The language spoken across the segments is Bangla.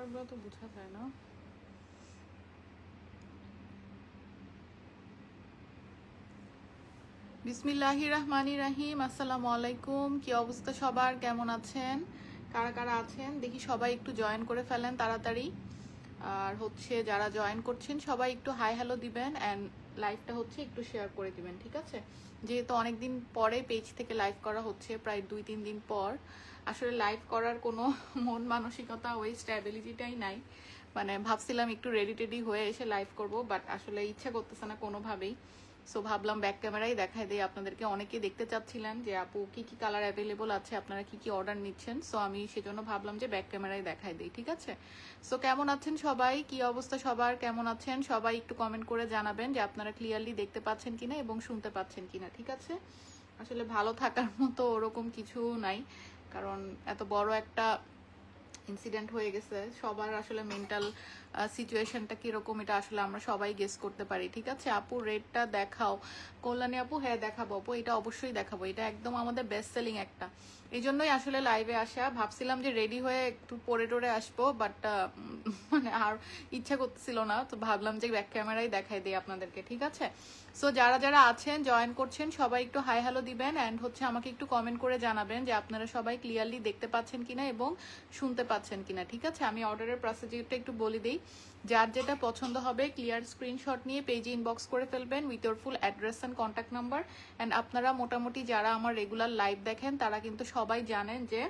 কালারগুলো তো বোঝা যায় না। বিসমিল্লাহির রহমানির রহিম। আসসালামু আলাইকুম। কি অবস্থা সবার, কেমন আছেন, কারা কারা আছেন দেখি সবাই একটু জয়েন করে ফেলেন তাড়াতাড়ি। আর হচ্ছে যারা জয়েন করছেন সবাই একটু হাই হ্যালো দিবেন অ্যান্ড লাইভটা হচ্ছে একটু শেয়ার করে দিবেন, ঠিক আছে? যেহেতু অনেকদিন পরে পেজ থেকে লাইভ করা হচ্ছে, প্রায় 2-3 দিন পর। আসলে লাইভ করার কোনো মন মানসিকতা, ওই স্ট্যাবিলিটিটাই নাই। মানে ভাবছিলাম একটু রেডি টেডি হয়ে এসে লাইভ করব, বাট আসলে ইচ্ছা করতেছে না কোনোভাবেই। সো ভাবলাম ব্যাক ক্যামেরাই দেখাই দিই আপনাদেরকে। অনেকেই দেখতে চাচ্ছিলেন যে আপু কি কি কালার অ্যাভেলেবল আছে, আপনারা কি কি অর্ডার নিচ্ছেন। সো আমি সেজন্য ভাবলাম যে ব্যাক ক্যামেরাই দেখাই দিই, ঠিক আছে? সো কেমন আছেন সবাই, কি অবস্থা সবার, কেমন আছেন সবাই একটু কমেন্ট করে জানাবেন যে আপনারা ক্লিয়ারলি দেখতে পাচ্ছেন কিনা এবং শুনতে পাচ্ছেন কিনা, ঠিক আছে? আসলে ভালো থাকার মতো ওরকম কিছু নাই, কারণ এত বড় একটা ইনসিডেন্ট হয়ে গেছে। সবার আসলে মেন্টাল সিচুয়েশনটা কিরকম এটা আসলে আমরা সবাই গেস করতে পারি, ঠিক আছে? আপু রেটটা দেখাও। কল্যাণী আপু, হ্যাঁ দেখাবো আপু, এটা অবশ্যই দেখাবো, এটা একদম আমাদের বেস্ট সেলিং একটা। এই জন্যই আসলে লাইভে আসা। ভাবছিলাম যে রেডি হয়ে একটু পরে টোরে আসবো, বাট মানে আর ইচ্ছা করতেছিল না, তো ভাবলাম যে ব্যাক ক্যামেরাই দেখাই দিই আপনাদেরকে, ঠিক আছে? সো যারা যারা আছেন জয়েন করছেন সবাই একটু হাই হ্যালো দিবেন অ্যান্ড হচ্ছে আমাকে একটু কমেন্ট করে জানাবেন যে আপনারা সবাই ক্লিয়ারলি দেখতে পাচ্ছেন কিনা এবং শুনতে পাচ্ছেন কিনা, ঠিক আছে? আমি অর্ডারের প্রসিডিউরটা একটু বলে দিই। যার যেটা পছন্দ হবে ক্লিয়ার স্ক্রিনশট নিয়ে পেজে ইনবক্স করে ফেলবেন with your full address and contact number. And আপনারা মোটামুটি যারা আমার রেগুলার লাইভ দেখেন তারা কিন্তু সবাই জানেন যে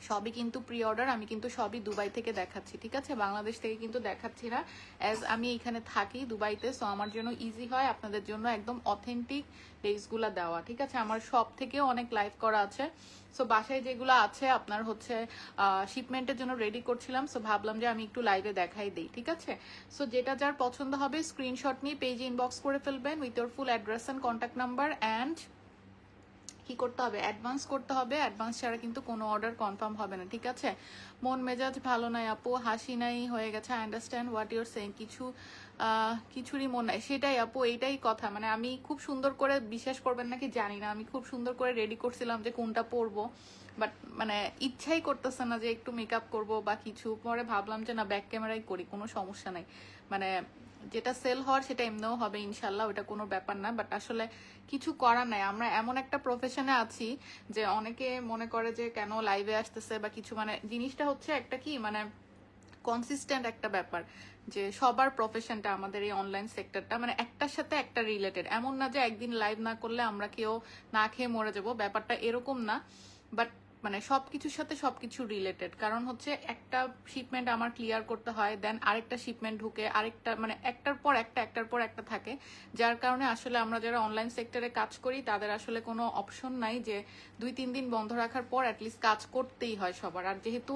সবই কিন্তু প্রি অর্ডার। আমি কিন্তু সবই দুবাই থেকে দেখাচ্ছি, ঠিক আছে? বাংলাদেশ থেকে কিন্তু দেখাচ্ছি না, অ্যাজ আমি এখানে থাকি দুবাইতে। সো আমার জন্য ইজি হয় আপনাদের জন্য একদম অথেন্টিক ডেজগুলো দেওয়া, ঠিক আছে? আমার সব থেকেও অনেক লাইভ করা আছে। সো বাসায় যেগুলো আছে আপনার হচ্ছে শিপমেন্টের জন্য রেডি করছিলাম, সো ভাবলাম যে আমি একটু লাইভে দেখাই দিই, ঠিক আছে? সো যেটা যার পছন্দ হবে স্ক্রিনশট নিয়ে পেজে ইনবক্স করে ফেলবেন with your full address and contact number. And কি করতে হবে, অ্যাডভান্স করতে হবে। অ্যাডভান্স ছাড়া কিন্তু কোনো অর্ডার কনফার্ম হবে না, ঠিক আছে? মন মেজাজ ভালো নাই আপু, হাসি নাই হয়ে গেছে। I understand what your saying. কিছুরই মন নাই, সেটাই আপু, এইটাই কথা। মানে আমি খুব সুন্দর করে, বিশ্বাস করবেন নাকি জানি না, আমি খুব সুন্দর করে রেডি করছিলাম যে কোনটা পরবো, বাট মানে ইচ্ছাই করতেছে না যে একটু মেকআপ করবো বা কিছু। পরে ভাবলাম যে না, ব্যাক ক্যামেরাই করি, কোনো সমস্যা নাই। মানে যেটা সেল হওয়ার সেটা এমনিও হবে ইনশাল্লাহ, ওটা কোনো ব্যাপার না। বাট আসলে কিছু করার নাই, আমরা এমন একটা প্রফেশনে আছি যে অনেকে মনে করে যে কেন লাইভে আসতেছে বা কিছু। মানে জিনিসটা হচ্ছে একটা কি, মানে কনসিস্টেন্ট একটা ব্যাপার, যে সবার প্রফেশনটা আমাদের এই অনলাইন সেক্টরটা মানে একটার সাথে একটা রিলেটেড। এমন না যে একদিন লাইভ না করলে আমরা কেউ না খেয়ে মরে যাব, ব্যাপারটা এরকম না। বাট মানে সবকিছুর সাথে সবকিছু রিলেটেড। কারণ হচ্ছে একটা শিপমেন্ট আমার ক্লিয়ার করতে হয়, দেন আরেকটা শিপমেন্ট ঢুকে, আরেকটা, মানে একটার পর একটা, একটার পর একটা থাকে। যার কারণে আসলে আমরা যারা অনলাইন সেক্টরে কাজ করি তাদের আসলে কোনো অপশন নাই যে 2-3 দিন বন্ধ রাখার পর অ্যাটলিস্ট কাজ করতেই হয় সবার। আর যেহেতু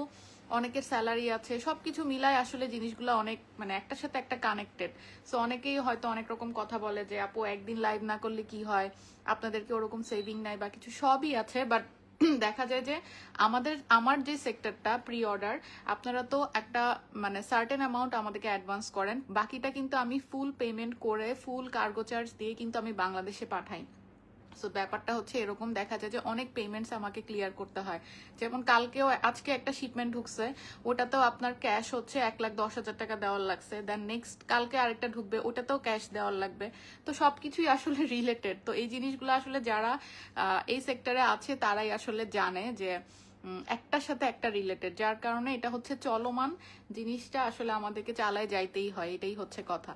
অনেকের স্যালারি আছে, সবকিছু মিলায় আসলে জিনিসগুলো অনেক, মানে একটার সাথে একটা কানেক্টেড। সো অনেকেই হয়তো অনেক রকম কথা বলে যে আপু একদিন লাইভ না করলে কি হয়, আপনাদেরকে ওরকম সেভিং নাই বা কিছু। সবই আছে, বাট দেখা যায় যে আমার যে সেক্টরটা প্রি অর্ডার, আপনারা তো একটা মানে সার্টেন অ্যামাউন্ট আমাদেরকে অ্যাডভান্স করেন, বাকিটা কিন্তু আমি ফুল পেমেন্ট করে ফুল কার্গো চার্জ দিয়ে কিন্তু আমি বাংলাদেশে পাঠাই। সো ব্যাপারটা হচ্ছে এরকম, দেখা যায় যে অনেক পেমেন্টস আমাকে ক্লিয়ার করতে হয়। যেমন কালকেও, আজকে একটা শিপমেন্ট ঢুকছে, ওটাতেও আপনার ক্যাশ হচ্ছে 1,10,000 টাকা দেওয়ার লাগছে। দেন নেক্সট কালকে আরেকটা ঢুকবে, ওটাতেও ক্যাশ দেওয়ার লাগবে। তো সবকিছুই আসলে রিলেটেড। তো এই জিনিসগুলো আসলে যারা এই সেক্টরে আছে তারাই আসলে জানে যে একটার সাথে একটা রিলেটেড। যার কারণে এটা হচ্ছে চলমান জিনিসটা, আসলে আমাদেরকে চালায় যাইতেই হয়, এটাই হচ্ছে কথা,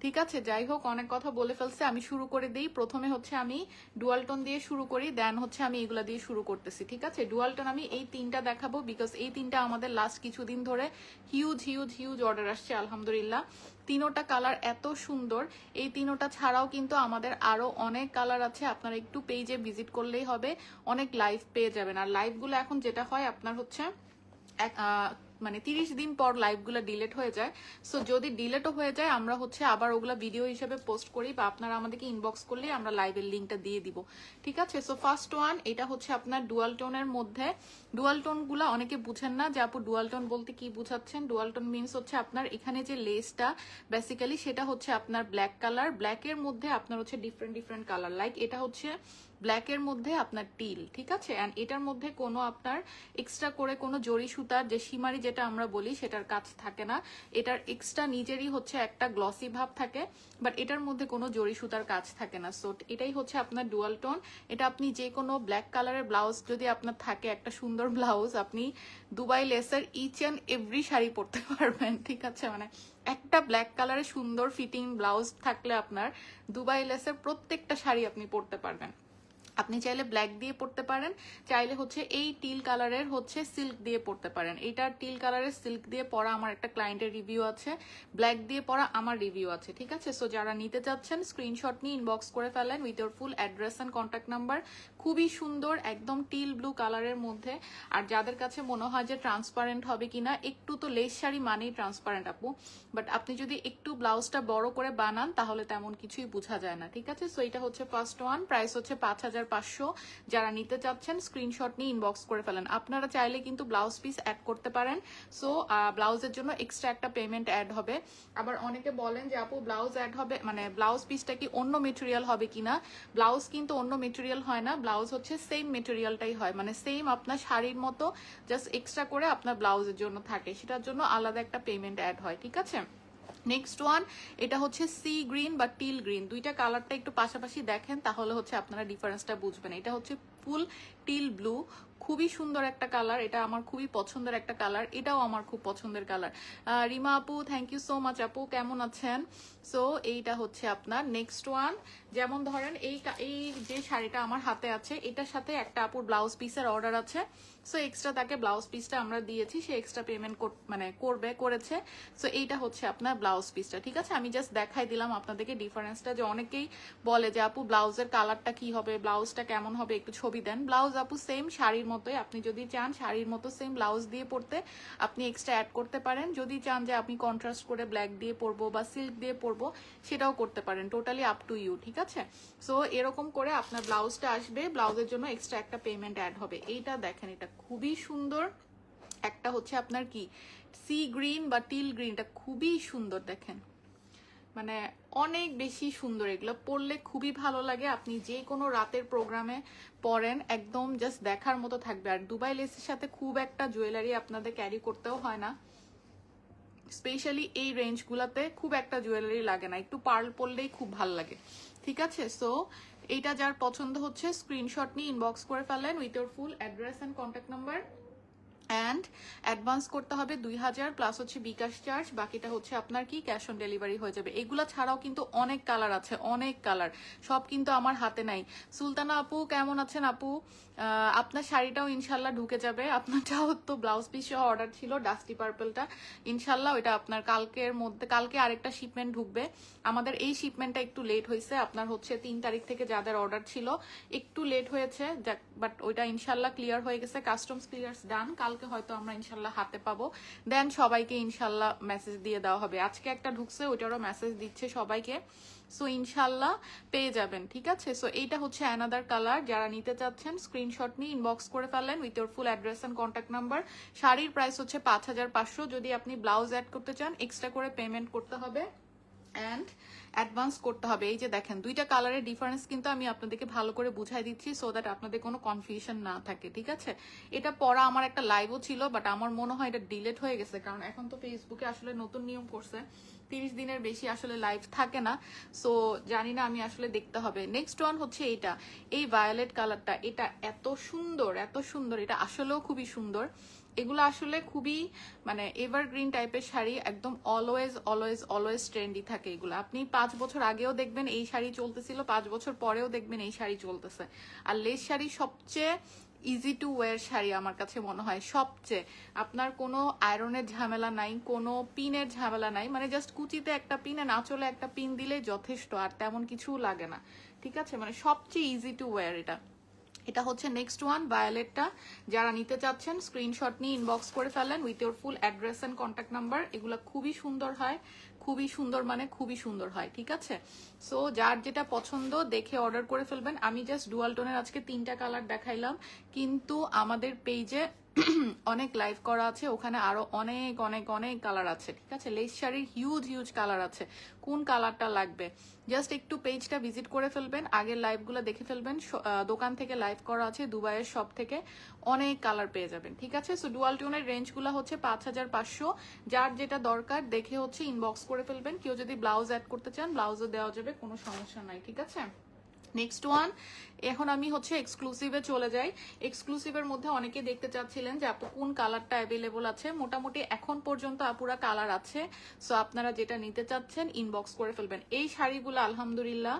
ঠিক আছে? যাই হোক, অনেক কথা বলে ফেলছে, আমি শুরু করে দিই। প্রথমে হচ্ছে আমি ডুয়াল টোন দিয়ে শুরু করি, দেন হচ্ছে আমি এগুলা দিয়ে শুরু করতেছি, ঠিক আছে? ডুয়াল টোন আমি এই 3টা দেখাবো, বিকজ এই 3টা আমাদের লাস্ট কিছুদিন ধরে হিউজ হিউজ হিউজ অর্ডার আসছে আলহামদুলিল্লাহ। 3টা কালার এত সুন্দর। এই 3টা ছাড়াও কিন্তু আমাদের আরো অনেক কালার আছে, আপনারা একটু পেজে ভিজিট করলেই হবে, অনেক লাইভ পেয়ে যাবেন। আর লাইভগুলো এখন যেটা হয় আপনার হচ্ছে মানে 30 দিন পর লাইভগুলো ডিলেট হয়ে যায়। সো যদি ডিলেটও হয়ে যায় আমরা হচ্ছে আবার ওগুলা ভিডিও হিসেবে পোস্ট করি, বা আপনারা আমাদেরকে ইনবক্স করলে আমরা লাইভের লিঙ্কটা দিয়ে দিব, ঠিক আছে? সো ফার্স্ট ওয়ান, এটা হচ্ছে আপনার ডুয়াল টোনের মধ্যে। ডুয়াল টোন গুলা অনেকে বুঝেন না যে আপু ডুয়াল টোন বলতে কি বুঝাচ্ছেন। ডুয়াল টোন মিনস হচ্ছে আপনার এখানে যে লেসটা বেসিক্যালি সেটা হচ্ছে আপনার ব্ল্যাক কালার, ব্ল্যাকের মধ্যে আপনার হচ্ছে ডিফারেন্ট ডিফারেন্ট কালার। লাইক এটা হচ্ছে ব্ল্যাকের মধ্যে আপনার টিল, ঠিক আছে। অ্যান্ড এটার মধ্যে কোনো আপনার এক্সট্রা করে কোনো জরি সুতার যে সীমারি যেটা আমরা বলি সেটার কাজ থাকে না। এটার এক্সট্রা নিজেরই হচ্ছে একটা গ্লসি ভাব থাকে, বাট এটার মধ্যে কোনো জরি সুতার কাজ থাকে না। সো এটাই হচ্ছে আপনার ডুয়াল টোন। এটা আপনি যে কোনো ব্ল্যাক কালারের ব্লাউজ যদি আপনার থাকে, একটা সুন্দর ব্লাউজ, আপনি দুবাই লেসের ইচ অ্যান্ড এভরি শাড়ি পরতে পারবেন, ঠিক আছে। মানে একটা ব্ল্যাক কালারের সুন্দর ফিটিং ব্লাউজ থাকলে আপনার দুবাই লেসের প্রত্যেকটা শাড়ি আপনি পরতে পারবেন। আপনি চাইলে ব্ল্যাক দিয়ে পরতে পারেন, চাইলে হচ্ছে এই টিল কালারের হচ্ছে সিল্ক দিয়ে পরতে পারেন। এইটা টিল কালারের সিল্ক দিয়ে পরা আমার একটা ক্লায়েন্টের রিভিউ আছে, ব্ল্যাক দিয়ে পরা আমার রিভিউ আছে, ঠিক আছে। সো যারা নিতে চাচ্ছেন স্ক্রিনশট নিয়ে ইনবক্স করে ফেলেন with your full address and contact number. খুবই সুন্দর, একদম টিল ব্লু কালারের মধ্যে। আর যাদের কাছে মনে হয় যে ট্রান্সপারেন্ট হবে কিনা, একটু তো লেস শাড়ি মানেই ট্রান্সপারেন্ট আপু, বাট আপনি যদি একটু ব্লাউজটা বড় করে বানান তাহলে তেমন কিছুই বোঝা যায় না, ঠিক আছে। সো এটা হচ্ছে ফার্স্ট ওয়ান, প্রাইস হচ্ছে 5500। যারা নিতে চাচ্ছেন স্ক্রিনশট নিয়ে ইনবক্স করে ফেলেন। আপনারা চাইলে কিন্তু ব্লাউজ পিস অ্যাড করতে পারেন। সো ব্লাউজের জন্য এক্সট্রা একটা পেমেন্ট অ্যাড হবে। আবার অনেকে বলেন যে আপু ব্লাউজ অ্যাড হবে, মানে ব্লাউজ পিসটা কি অন্য মেটেরিয়াল হবে কিনা। ব্লাউজ কিন্তু অন্য মেটেরিয়াল হয় না, ব্লাউজ হচ্ছে সেম মেটেরিয়ালটাই হয়, মানে সেম আপনার শাড়ির মতো, জাস্ট এক্সট্রা করে আপনার ব্লাউজের জন্য থাকে, সেটার জন্য আলাদা একটা পেমেন্ট অ্যাড হয়, ঠিক আছে। নেক্সট ওয়ান, এটা হচ্ছে সি গ্রিন বা টিল গ্রিন, দুইটা কালারটা একটু পাশাপাশি দেখেন তাহলে হচ্ছে আপনারা ডিফারেন্সটা বুঝবেন। এটা হচ্ছে ফুল টিল ব্লু, খুবই সুন্দর একটা কালার, এটা আমার খুবই পছন্দের একটা কালার, এটাও আমার খুব পছন্দের কালার। রিমা আপু থ্যাংক ইউ সো মাচ আপু, কেমন আছেন। সো এইটা হচ্ছে আপনার নেক্সট ওয়ান। যেমন ধরেন এই যে শাড়িটা আমার হাতে আছে, এটার সাথে একটা আপুর ব্লাউজ পিসের অর্ডার আছে। সো এক্সট্রা তাকে ব্লাউজ পিসটা আমরা দিয়েছি, সে এক্সট্রা পেমেন্ট মানে করেছে। সো এইটা হচ্ছে আপনার ব্লাউজ পিসটা, ঠিক আছে। আমি জাস্ট দেখাই দিলাম আপনাদেরকে ডিফারেন্সটা, যে অনেকেই বলে যে আপু ব্লাউজের কালারটা কি হবে, ব্লাউজটা কেমন হবে, একটু ছবি দেন। ব্লাউজ আপু সেম শাড়ির মতোই, আপনি যদি চান শাড়ির মতো সেম ব্লাউজ দিয়ে পরতে আপনি এক্সট্রা অ্যাড করতে পারেন। যদি চান যে আপনি কন্ট্রাস্ট করে ব্ল্যাক দিয়ে পরবো বা সিল্ক দিয়ে পরবো সেটাও করতে পারেন, টোটালি আপ টু ইউ, ঠিক আছে। সো এরকম করে আপনার ব্লাউজটা আসবে, ব্লাউজের জন্য এক্সট্রা একটা পেমেন্ট অ্যাড হবে। এইটা দেখেন, এটা খুবই সুন্দর। একটা হচ্ছে আপনার কি সি গ্রিন বা টিল গ্রিনটা খুবই সুন্দর, দেখেন মানে অনেক বেশি সুন্দর, এগুলো পরলে খুবই ভালো লাগে। আপনি যে কোনো রাতের প্রোগ্রামে পরেন, একদম জাস্ট দেখার মতো থাকবে। আর দুবাই লেসের সাথে খুব একটা জুয়েলারি আপনাদের ক্যারি করতেও হয় না, স্পেশালি এই রেঞ্জগুলোতে খুব একটা জুয়েলারি লাগে না, একটু পার্ল পরলেই খুব ভালো লাগে, ঠিক আছে। সো এইটা যার পছন্দ হচ্ছে স্ক্রিনশট নিয়ে ইনবক্স করে ফেলেন with your full address and contact number. And advance করতে হবে 2000 প্লাস হচ্ছে বিকাশ চার্জ, বাকিটা হচ্ছে আপনার কি ক্যাশ অন ডেলিভারি হয়ে যাবে। এগুলা ছাড়াও কিন্তু অনেক কালার আছে, অনেক কালার, সব কিন্তু আমার হাতে নাই। সুলতানা আপু কেমন আছেন আপু, আপনার শাড়িটাও ইনশাল্লাহ ঢুকে যাবে, আপনারটাও তো ব্লাউজ পিস সহ অর্ডার ছিল ডাস্টি পার্পলটা, ইনশাল্লাহ ওইটা আপনার কালকের মধ্যে, কালকে আরেকটা শিপমেন্ট ঢুকবে। আমাদের এই শিপমেন্টটা একটু লেট হয়েছে, আপনার হচ্ছে 3 তারিখ থেকে যাদের অর্ডার ছিল একটু লেট হয়েছে, বাট ওইটা ইনশাল্লাহ ক্লিয়ার হয়ে গেছে, কাস্টমস ক্লিয়ার্স ডান। কালকে হয়তো আমরা ইনশাল্লাহ হাতে পাবো, দেন সবাইকে ইনশাল্লাহ মেসেজ দিয়ে দেওয়া হবে। আজকে একটা ঢুকছে, ওইটারও মেসেজ দিচ্ছে সবাইকে, সো ইনশাল্লাহ পেয়ে যাবেন, ঠিক আছে। সো এইটা হচ্ছে অ্যানাদার কালার, যারা নিতে চাচ্ছেন স্ক্রিনশট নিয়ে ইনবক্স করে ফেলেন with your full address and contact number. শাড়ির প্রাইস হচ্ছে 5500, যদি আপনি ব্লাউজ অ্যাড করতে চান এক্সট্রা করে পেমেন্ট করতে হবে অ্যান্ড অ্যাডভান্স করতে হবে। এই যে দেখেন দুইটা কালারের ডিফারেন্স কিন্তু আমি আপনাদেরকে ভালো করে বুঝাই দিচ্ছি, সো দ্যাট আপনাদের কোনো কনফিউশন না থাকে, ঠিক আছে। এটা পড়া আমার একটা লাইভও ছিল, বাট আমার মনে হয় এটা ডিলেট হয়ে গেছে, কারণ এখন তো ফেসবুকে আসলে নতুন নিয়ম করছে 30 দিনের বেশি আসলে লাইভ থাকে না, সো জানি না, আমি আসলে দেখতে হবে। নেক্সট ওয়ান হচ্ছে এইটা, এই ভায়োলেট কালারটা, এটা এত সুন্দর, এত সুন্দর, এটা আসলেও খুবই সুন্দর। এগুলো আসলে খুবই মানে এভারগ্রিন টাইপের শাড়ি, একদম অলওয়েজ অলওয়েজ অলওয়েজ ট্রেন্ডি থাকে এগুলো। আপনি 5 বছর আগেও দেখবেন এই শাড়ি চলতেছিল, 5 বছর পরেও দেখবেন এই শাড়ি চলতেছে। আর লেস শাড়ি সবচেয়ে ইজি টু ওয়্যার শাড়ি আমার কাছে মনে হয়, সবচেয়ে। আপনার কোনো আয়রনের ঝামেলা নাই, কোনো পিনের ঝামেলা নাই, মানে জাস্ট কুচিতে একটা পিন, আঁচলে একটা পিন দিলেই যথেষ্ট, আর তেমন কিছু লাগে না, ঠিক আছে। মানে সবচেয়ে ইজি টু ওয়্যার এটা। এটা হচ্ছে নেক্সট ওয়ান ভায়োলেটটা, যারা নিতে চাচ্ছেন স্ক্রিনশট নিয়ে ইনবক্স করে ফেলেন with your full address and contact number. এগুলো খুবই সুন্দর হয়, খুবই সুন্দর, মানে খুবই সুন্দর হয়, ঠিক আছে। সো যার যেটা পছন্দ দেখে অর্ডার করে ফেলবেন। আমি জাস্ট ডুয়াল টোনের আজকে 3টা কালার দেখাইলাম, কিন্তু আমাদের পেজে অনেক লাইভ করা আছে, ওখানে আরো অনেক অনেক অনেক কালার আছে, ঠিক আছে। লেস শাড়ির হিউজ হিউজ কালার আছে, কোন কালারটা লাগবে জাস্ট একটু পেজটা ভিজিট করে ফেলবেন, আগের লাইভগুলো দেখে ফেলবেন। দোকান থেকে লাইভ করা আছে, দুবাইয়ের সব থেকে অনেক কালার পেয়ে যাবেন, ঠিক আছে। সো ডুয়াল টোনের রেঞ্জগুলো হচ্ছে 5500, যার যেটা দরকার দেখে হচ্ছে ইনবক্স করে ফেলবেন। কেউ যদি ব্লাউজ অ্যাড করতে চান ব্লাউজও দেওয়া যাবে, কোনো সমস্যা নাই, ঠিক আছে। নেক্সট ওয়ান, এখন আমি হচ্ছে এক্সক্লুসিভে চলে যাই। এক্সক্লুসিভের মধ্যে অনেকে দেখতে চাচ্ছিলেন যে আপু কোন কালারটা অ্যাভেলেবল আছে। মোটামুটি এখন পর্যন্ত আপুরা কালার আছে, সো আপনারা যেটা নিতে চাচ্ছেন ইনবক্স করে ফেলবেন। এই শাড়িগুলো আলহামদুলিল্লাহ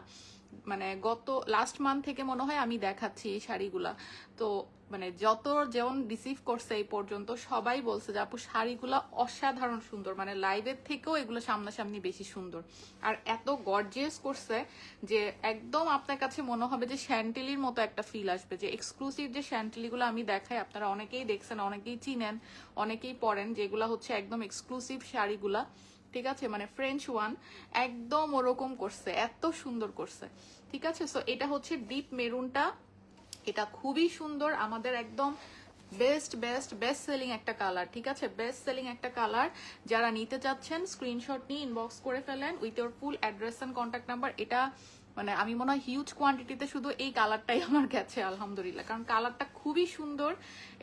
মানে গত লাস্ট মান্থ থেকে মনে হয় আমি দেখাচ্ছি এই শাড়িগুলা, তো মানে যত যেমন রিসিভ করছে এই পর্যন্ত সবাই বলছে যে আপু শাড়িগুলা অসাধারণ সুন্দর, মানে লাইভের থেকেও এগুলো সামনাসামনি বেশি সুন্দর, আর এত গর্জিয়াস করছে যে একদম আপনার কাছে মনে হবে যে শ্যান্টেলির মতো একটা ফিল আসবে। যে এক্সক্লুসিভ যে শ্যান্টেলিগুলো আমি দেখাই, আপনারা অনেকেই দেখছেন, অনেকেই চিনেন, অনেকেই পরেন, যেগুলা হচ্ছে একদম এক্সক্লুসিভ শাড়িগুলা, ঠিক আছে, মানে ফ্রেঞ্চ ওয়ান একদম ওরকম করছে, এত সুন্দর করছে, ঠিক আছে। সো এটা হচ্ছে ডিপ মেরুনটা, এটা খুবই সুন্দর, আমাদের একদম বেস্ট বেস্ট বেস্ট সেলিং একটা কালার, ঠিক আছে, বেস্ট সেলিং একটা কালার। যারা নিতে চাচ্ছেন স্ক্রিনশট নিয়ে ইনবক্স করে ফেলেন with your full address and contact number. এটা মানে আমি মনে হয় হিউজ কোয়ান্টিটিতে শুধু এই কালারটাই আমার গেছে আলহামদুলিল্লাহ, কারণ কালারটা খুবই সুন্দর।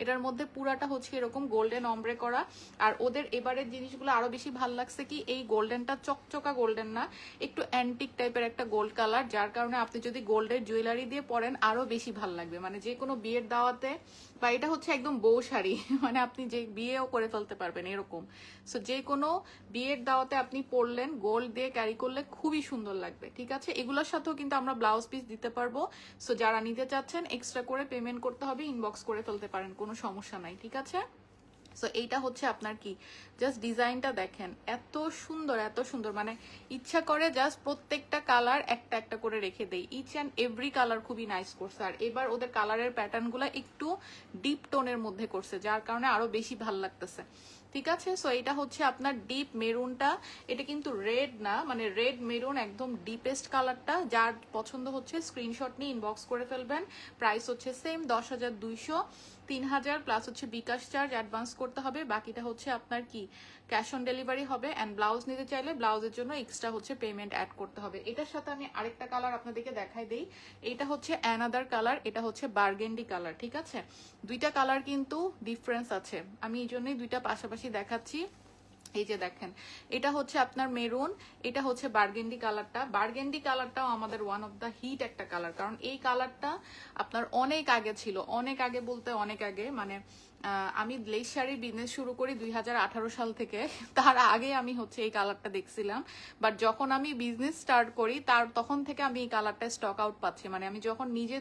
এটার মধ্যে পুরাটা হচ্ছে এরকম গোল্ডেন অমব্রে করা, আর ওদের এবারের জিনিসগুলো আরো বেশি ভাল লাগছে কি এই গোল্ডেনটা চকচকা গোল্ডেন না, একটু অ্যান্টিক টাইপের একটা গোল্ড কালার, যার কারণে আপনি যদি গোল্ডের জুয়েলারি দিয়ে পরেন আরো বেশি ভাল লাগবে, মানে যে কোনো বিয়ের দাওয়াতে, বা এটা হচ্ছে একদম বউ শাড়ি মানে আপনি যে বিয়েও করে ফেলতে পারবেন এরকম। সো যে কোনো বিয়ের দাওয়াতে আপনি পরলেন গোল্ড দিয়ে ক্যারি করলে খুবই সুন্দর লাগবে, ঠিক আছে। এগুলোর সাথেও কিন্তু আমরা ব্লাউজ পিস দিতে পারবো, সো যারা নিতে চাচ্ছেন এক্সট্রা করে পেমেন্ট করতে হবে, ইনবক্স করে ফেলতে পারেন, কোনো সমস্যা নাই, ঠিক আছে। সো এইটা হচ্ছে আপনার কি জাস্ট ডিজাইনটা দেখেন, এত সুন্দর এত সুন্দর, মানে ইচ্ছা করে জাস্ট প্রত্যেকটা কালার একটা একটা করে রেখে দেই, ইচ অ্যান্ড এভরি কালার খুবই নাইস করছে। আর এবার ওদের কালারের প্যাটার্নগুলো একটু ডিপ টোনের মধ্যে করছে, যার কারণে আরো বেশি ভাল লাগতেছে, ঠিক আছে। সো এটা হচ্ছে আপনার ডিপ মেরুনটা, এটা কিন্তু রেড না, মানে রেড মেরুন একদম ডিপেস্ট কালারটা। যার পছন্দ হচ্ছে স্ক্রিনশট নিয়ে ইনবক্স করে ফেলবেন। প্রাইস হচ্ছে সেম 10,200, 3,000 প্লাস হচ্ছে বিকাশ চার্জ অ্যাডভান্স করতে হবে, বাকিটা হচ্ছে আপনার কি ক্যাশ অন ডেলিভারি হবে। অ্যান্ড ব্লাউজ নিতে চাইলে ব্লাউজের জন্য এক্সট্রা হচ্ছে পেমেন্ট অ্যাড করতে হবে। এটার সাথে আমি আরেকটা কালার আপনাদেরকে দেখাই দেই, এটা হচ্ছে অ্যানাদার কালার, এটা হচ্ছে বার্গেন্ডি কালার, ঠিক আছে। দুইটা কালার কিন্তু ডিফারেন্স আছে, আমি এই জন্যই দুইটা পাশাপাশি দেখাচ্ছি। এই যে দেখেন, এটা হচ্ছে আপনার মেরুন, এটা হচ্ছে বার্গেন্ডি কালারটা। বার্গেন্ডি কালারটাও আমাদের ওয়ান অফ দ্য হিট একটা কালার, কারণ এই কালারটা আপনার অনেক আগে ছিল, অনেক আগে বলতে অনেক আগে, মানে আমি লেস শাড়ির বিজনেস শুরু করি 2018 সাল থেকে, তার আগে আমি হচ্ছে এই কালারটা দেখছিলাম। বাট যখন আমি বিজনেস স্টার্ট করি তখন থেকে আমি এই কালারটা স্টক আউট পাচ্ছি, মানে আমি যখন নিজে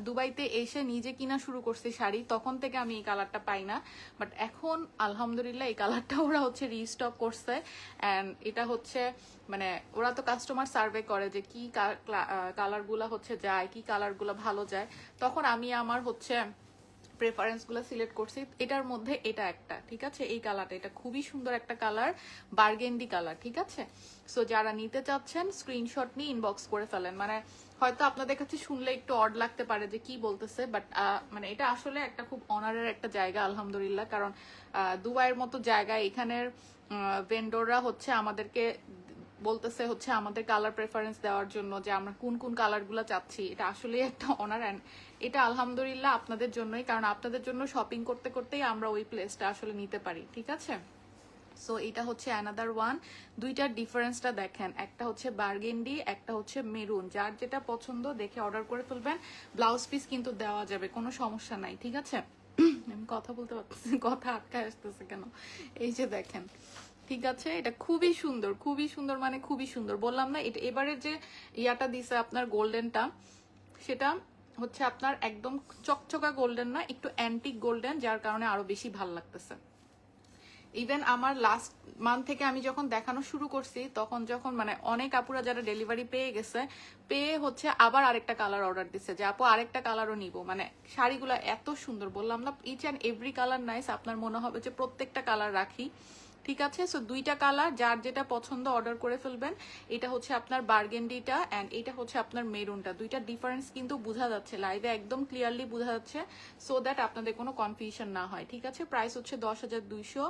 দুবাইতে এসে নিজে কিনা শুরু করছি শাড়ি, তখন থেকে আমি এই কালারটা পাই না। বাট এখন আলহামদুলিল্লাহ এই কালারটা ওরা হচ্ছে রিস্টক করছে। অ্যান্ড এটা হচ্ছে মানে ওরা তো কাস্টমার সার্ভে করে যে কি কালারগুলো হচ্ছে যায়, কি কালারগুলো ভালো যায়, তখন আমি আমার হচ্ছে প্রেফারেন্সগুলো সিলেক্ট করছি, এটার মধ্যে এটা একটা, ঠিক আছে। এই কালারটা এটা খুবই সুন্দর একটা কালার, বার্গেন্ডি কালার, ঠিক আছে। সো যারা নিতে চাচ্ছেন স্ক্রিনশট নিয়ে ইনবক্স করে ফেলেন। মানে হয়তো আপনাদের কাছে শুনলে একটু অড লাগতে পারে যে কি বলতেছে, বাট মানে এটা আসলে একটা খুব অনারের একটা জায়গা আলহামদুলিল্লাহ, কারণ দুবাইয়ের মতো জায়গায় এখানের ভেন্ডররা হচ্ছে আমাদেরকে বলতেছে হচ্ছে আমাদের কালার প্রেফারেন্স দেওয়ার জন্য যে আমরা কোন কোন কালারগুলো চাচ্ছি, এটা আসলে একটা অনার। অ্যান্ড এটা আলহামদুলিল্লাহ আপনাদের জন্যই, কারণ আপনাদের জন্য শপিং করতে করতেই আমরা ওই প্লেসটা আসলে নিতে পারি, ঠিক আছে। সো এটা হচ্ছে অ্যানাদার ওয়ান, দুইটার ডিফারেন্সটা দেখেন, একটা হচ্ছে বার্গেন্ডি, একটা হচ্ছে মেরুন। যার যেটা পছন্দ দেখে অর্ডার করে ফেলবেন, ব্লাউজ পিস কিন্তু দেওয়া যাবে, কোনো সমস্যা নাই, ঠিক আছে। আমি কথা বলতে পারতেছি, কথা আটকায় আসতেছে কেন, এই যে দেখেন, ঠিক আছে। এটা খুবই সুন্দর, খুবই সুন্দর, মানে খুবই সুন্দর, বললাম না। এটা এবারে যে ইয়াটা দিছে আপনার গোল্ডেনটা, সেটা হচ্ছে আপনার একদম চকচকা গোল্ডেন না, একটু অ্যান্টিক গোল্ডেন, যার কারণে আরো বেশি ভাল লাগতেছে। ইভেন আমার লাস্ট মান্থ থেকে আমি যখন দেখানো শুরু করছি, তখন যখন মানে অনেক আপুরা যারা ডেলিভারি পেয়ে গেছে, পেয়ে হচ্ছে আবার আরেকটা কালার অর্ডার দিচ্ছে যে আপু আরেকটা কালারও নিব। মানে শাড়িগুলো এত সুন্দর, বললাম না, each and every colour nice, আপনার মনে হবে যে প্রত্যেকটা কালার রাখি, ঠিক আছে। সো দুইটা কালার, যার যেটা পছন্দ অর্ডার করে ফেলবেন। এটা হচ্ছে আপনার বার্গেন্ডিটা অ্যান্ড এটা হচ্ছে আপনার মেরুনটা। দুইটা ডিফারেন্স কিন্তু বোঝা যাচ্ছে লাইভে, একদম ক্লিয়ারলি বোঝা যাচ্ছে, সো দ্যাট আপনাদের কোনো কনফিউশন না হয়। ঠিক আছে, প্রাইস হচ্ছে 10,200।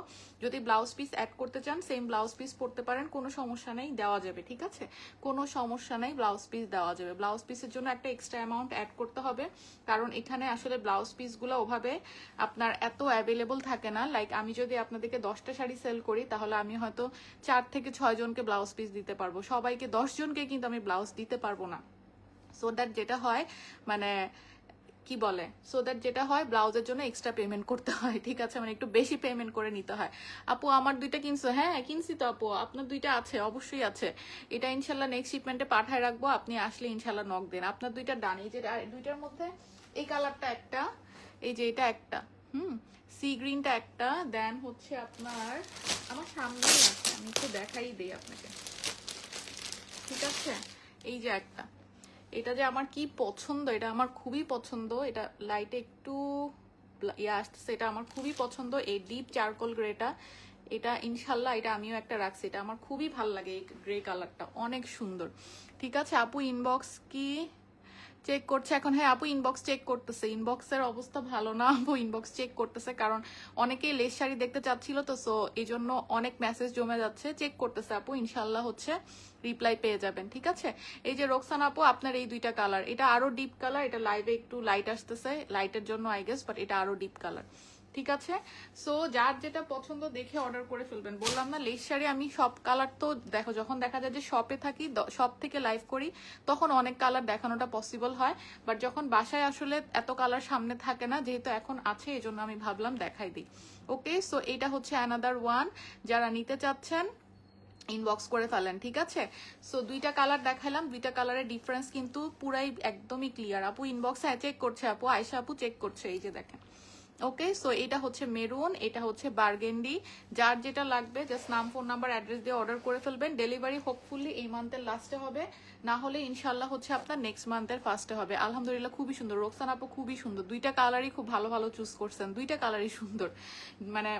যদি ব্লাউজ পিস অ্যাড করতে চান সেম ব্লাউজ পিস পরতে পারেন, কোনো সমস্যা নেই, দেওয়া যাবে। ঠিক আছে, কোনো সমস্যা নেই, ব্লাউজ পিস দেওয়া যাবে। ব্লাউজ পিসের জন্য একটা এক্সট্রা অ্যামাউন্ট অ্যাড করতে হবে, কারণ এখানে আসলে ব্লাউজ পিসগুলো ওভাবে আপনার এত অ্যাভেলেবল থাকে না। লাইক আমি যদি আপনাদেরকে 10টা শাড়ি সেল করি তাহলে আমি হয়তো 4 থেকে 6 জনকে ব্লাউজ পিস দিতে পারবো, সবাইকে 10 জনকে কিন্তু আমি ব্লাউজ দিতে পারবো না। সো দ্যাট যেটা হয় মানে কি বলে, সো দ্যাট যেটা হয় ব্লাউজের জন্য এক্সট্রা পেমেন্ট করতে হয়। ঠিক আছে, মানে একটু বেশি পেমেন্ট করে নিতে হয়। আপু আমার দুইটা কিনছো? হ্যাঁ কিনছি তো আপু, আপনার দুইটা আছে, অবশ্যই আছে। এটা ইনশাল্লাহ নেক্সট শিপমেন্টে পাঠায় রাখবো, আপনি আসলে ইনশাল্লাহ নক দেন। আপনার দুইটা ডান, এই যে দুইটার মধ্যে এই কালারটা একটা, এই যে এটা একটা, সি গ্রিনটা একটা, দেন হচ্ছে আপনার আমার সামনেই আছে, আমি একটু দেখাই দিই আপনাকে। ঠিক আছে, এই যে একটা, এটা যে আমার কি পছন্দ, এটা আমার খুবই পছন্দ। এটা লাইটে একটু ইয়ে আসতেছে, এটা আমার খুবই পছন্দ, এই ডিপ চারকোল গ্রেটা। এটা ইনশাল্লাহ এটা আমিও একটা রাখছি, এটা আমার খুবই ভাল লাগে, এই গ্রে কালারটা অনেক সুন্দর। ঠিক আছে আপু, ইনবক্স কি চেক করছে এখন? হ্যাঁ আপু ইনবক্স চেক করতেছে, ইনবক্সের অবস্থা ভালো না আপু, ইনবক্স চেক করতেছে, কারণ অনেকেই লেস শাড়ি দেখতে চাচ্ছিল তো, সো এই জন্য অনেক মেসেজ জমে যাচ্ছে, চেক করতেছে আপু, ইনশাল্লাহ হচ্ছে রিপ্লাই পেয়ে যাবেন। ঠিক আছে, এই যে রোকসান আপু আপনার এই দুইটা কালার, এটা আরো ডিপ কালার, এটা লাইভে একটু লাইট আসতেছে, লাইটের জন্য আই গেস, বাট এটা আরো ডিপ কালার। ঠিক আছে, সো যার যেটা পছন্দ দেখে অর্ডার করে ফেলবেন। বললাম না লেস শাড়ি আমি সব কালার তো দেখো, যখন দেখা যায় যে শপে থাকি, শপ থেকে লাইভ করি, তখন অনেক কালার দেখানোটা পসিবল হয়, বাট যখন বাসায় আসলে এত কালার সামনে থাকে না, যেহেতু এখন আছে এই জন্য আমি ভাবলাম দেখাই দিই। ওকে, সো এটা হচ্ছে অ্যানাদার ওয়ান, যারা নিতে চাচ্ছেন ইনবক্স করে ফেলেন। ঠিক আছে, সো দুইটা কালার দেখালাম, দুইটা কালারের ডিফারেন্স কিন্তু পুরাই একদমই ক্লিয়ার। আপু ইনবক্স হ্যাঁ চেক করছে, আপু আয়শা আপু চেক করছে, এই যে দেখেন। ওকে, সো এটা হচ্ছে মেরুন, এটা হচ্ছে বার্গেন্ডি। যার যেটা লাগবে জাস্ট নাম, ফোন নাম্বার, অ্যাড্রেস দিয়ে অর্ডার করে ফেলবেন। ডেলিভারি হোপফুলি এই মান্থের লাস্টে হবে, না হলে ইনশাল্লাহ হচ্ছে আপনার নেক্সট মান্থের ফার্স্টে হবে। আলহামদুলিল্লাহ খুবই সুন্দর, রোকসান আপু খুবই সুন্দর, দুইটা কালারই খুব ভালো ভালো চুজ করছেন, দুইটা কালারই সুন্দর। মানে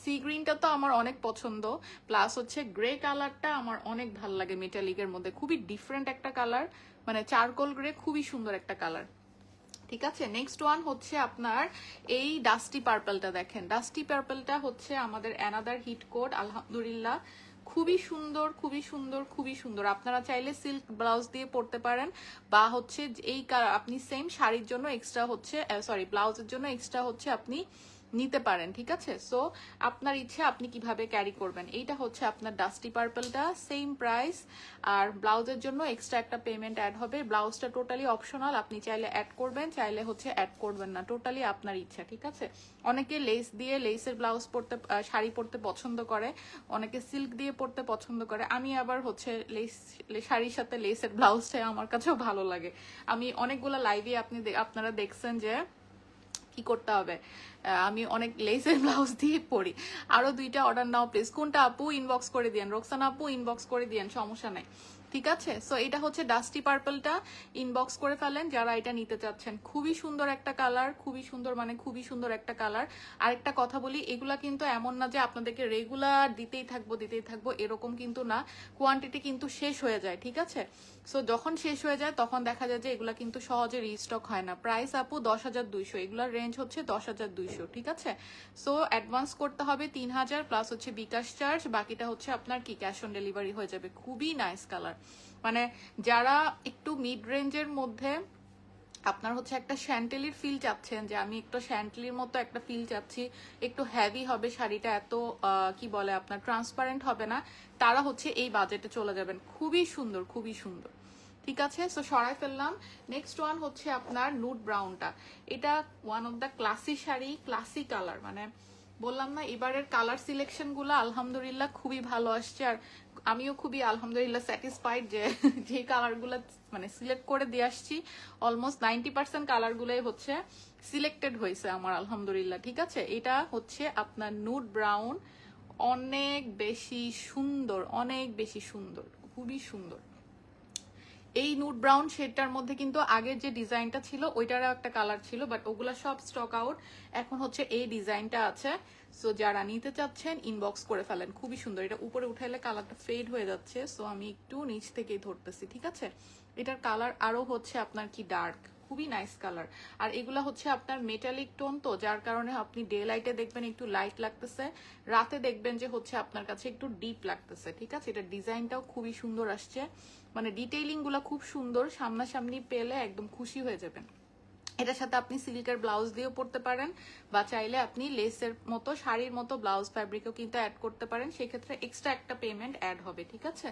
সি গ্রিনটা তো আমার অনেক পছন্দ, প্লাস হচ্ছে গ্রে কালারটা আমার অনেক ভালো লাগে, মেটালিকের মধ্যে খুবই ডিফারেন্ট একটা কালার, মানে চারকোল গ্রে, খুবই সুন্দর একটা কালার। ঠিক আছে, নেক্সট ওয়ান হচ্ছে আপনার এই ডাস্টি পার্পলটা দেখেন, ডাস্টি পার্পলটা হচ্ছে আমাদের অ্যানাদার হিট কোড। আলহামদুলিল্লাহ খুবই সুন্দর, খুবই সুন্দর, খুবই সুন্দর। আপনারা চাইলে সিল্ক ব্লাউজ দিয়ে পরতে পারেন, বা হচ্ছে এই আপনি সেম শাড়ির জন্য এক্সট্রা হচ্ছে, সরি ব্লাউজের জন্য এক্সট্রা হচ্ছে আপনি নিতে পারেন। ঠিক আছে, সো আপনার ইচ্ছে আপনি কিভাবে ক্যারি করবেন। এইটা হচ্ছে আপনার ডাস্টি পার্পলটা, সেম প্রাইস, আর ব্লাউজের জন্য এক্সট্রা একটা পেমেন্ট অ্যাড হবে। ব্লাউজটা টোটালি অপশনাল, আপনি চাইলে অ্যাড করবেন, চাইলে হচ্ছে অ্যাড করবেন না, টোটালি আপনার ইচ্ছা। ঠিক আছে, অনেকে লেস দিয়ে লেসের ব্লাউজ পরতে, শাড়ি পরতে পছন্দ করে, অনেকে সিল্ক দিয়ে পরতে পছন্দ করে, আমি আবার হচ্ছে লেস শাড়ির সাথে লেসের ব্লাউজটাই আমার কাছেও ভালো লাগে। আমি অনেকগুলো লাইভে আপনারা দেখছেন যে কি করতে হবে, আমি অনেক লেসের ব্লাউজ দিয়ে পরি। আরো দুইটা অর্ডার নাও প্লিজ। কোনটা আপু? ইনবক্স করে দিয়েন, রোকসানা আপু ইনবক্স করে দিয়েন, সমস্যা নাই। ঠিক আছে, সো এটা হচ্ছে ডাস্টি পার্পলটা, ইনবক্স করে ফেলেন যারা এটা নিতে চাচ্ছেন। খুবই সুন্দর একটা কালার, খুবই সুন্দর, মানে খুবই সুন্দর একটা কালার। আরেকটা কথা বলি, এগুলা কিন্তু এমন না যে আপনাদেরকে রেগুলার দিতেই থাকবো এরকম কিন্তু না, কোয়ান্টিটি কিন্তু শেষ হয়ে যায়। ঠিক আছে, সো যখন শেষ হয়ে যায় তখন দেখা যায় যে এগুলা কিন্তু সহজে রিস্টক হয় না। প্রাইস আপু 10,200, এগুলার রেঞ্জ হচ্ছে 10,200। ঠিক আছে, সো অ্যাডভান্স করতে হবে 3,000, প্লাস হচ্ছে বিকাশ চার্জ, বাকিটা হচ্ছে আপনার কি ক্যাশ অন ডেলিভারি হয়ে যাবে। খুবই নাইস কালার, মানে যারা একটু মিড রেঞ্জের মধ্যে আপনার হচ্ছে একটা শ্যান্টেলির ফিল চাচ্ছেন, যে আমি একটু শ্যান্টেলির মতো একটা ফিল চাচ্ছি, একটু হেভি হবে শাড়িটা, এত কি বলে আপনার ট্রান্সপারেন্ট হবে না, তারা হচ্ছে এই বাজেটে চলে যাবেন। খুবই সুন্দর, খুবই সুন্দর। ঠিক আছে, সো সরাই ফেললাম। নেক্সট ওয়ান হচ্ছে আপনার নুড ব্রাউনটা, এটা one of the classy sari, classy colour, মানে বললাম না এবারের কালার সিলেকশন গুলো আলহামদুলিল্লাহ খুবই ভালো আসছে, আর আমিও খুবই আলহামদুলিল্লাহ স্যাটিসফাইড যে কালার গুলো মানে সিলেক্ট করে দিয়ে আসছি, অলমোস্ট 90% কালার গুলোই হচ্ছে সিলেক্টেড হয়েছে আমার আলহামদুলিল্লাহ। ঠিক আছে, এটা হচ্ছে আপনার নুড ব্রাউন, অনেক বেশি সুন্দর, অনেক বেশি সুন্দর, খুবই সুন্দর। এই নুড ব্রাউন শেডটার মধ্যে কিন্তু আগের যে ডিজাইনটা ছিল ওইটারও একটা কালার ছিল, বাট ওগুলা সব স্টক আউট। এখন হচ্ছে এই ডিজাইনটা আছে। সো যারা নিতে চাচ্ছেন ইনবক্স করে ফেলেন, খুবই সুন্দর। এটা উপরে উঠাইলে কালারটা ফেড হয়ে যাচ্ছে, সো আমি একটু নিচ থেকেই ধরতেছি, ঠিক আছে। এটার কালার আরো হচ্ছে আপনার কি ডার্ক, খুবই নাইস কালার। আর এগুলা হচ্ছে আপনার মেটালিক টোন, তো যার কারণে আপনি ডে লাইটে দেখবেন একটু লাইট লাগতেছে, রাতে দেখবেন যে হচ্ছে আপনার কাছে একটু ডিপ লাগতেছে, ঠিক আছে। এটা ডিজাইনটাও খুবই সুন্দর আসছে, মানে ডিটেইলিং গুলা খুব সুন্দর, সামনাসামনি পেলে একদম খুশি হয়ে যাবেন। এটার সাথে আপনি সিল্কের ব্লাউজ দিয়েও পরতে পারেন, বা চাইলে আপনি লেসের মতো শাড়ির মতো ব্লাউজ ফ্যাব্রিকও কিন্তু অ্যাড করতে পারেন, সেক্ষেত্রে এক্সট্রা একটা পেমেন্ট অ্যাড হবে, ঠিক আছে।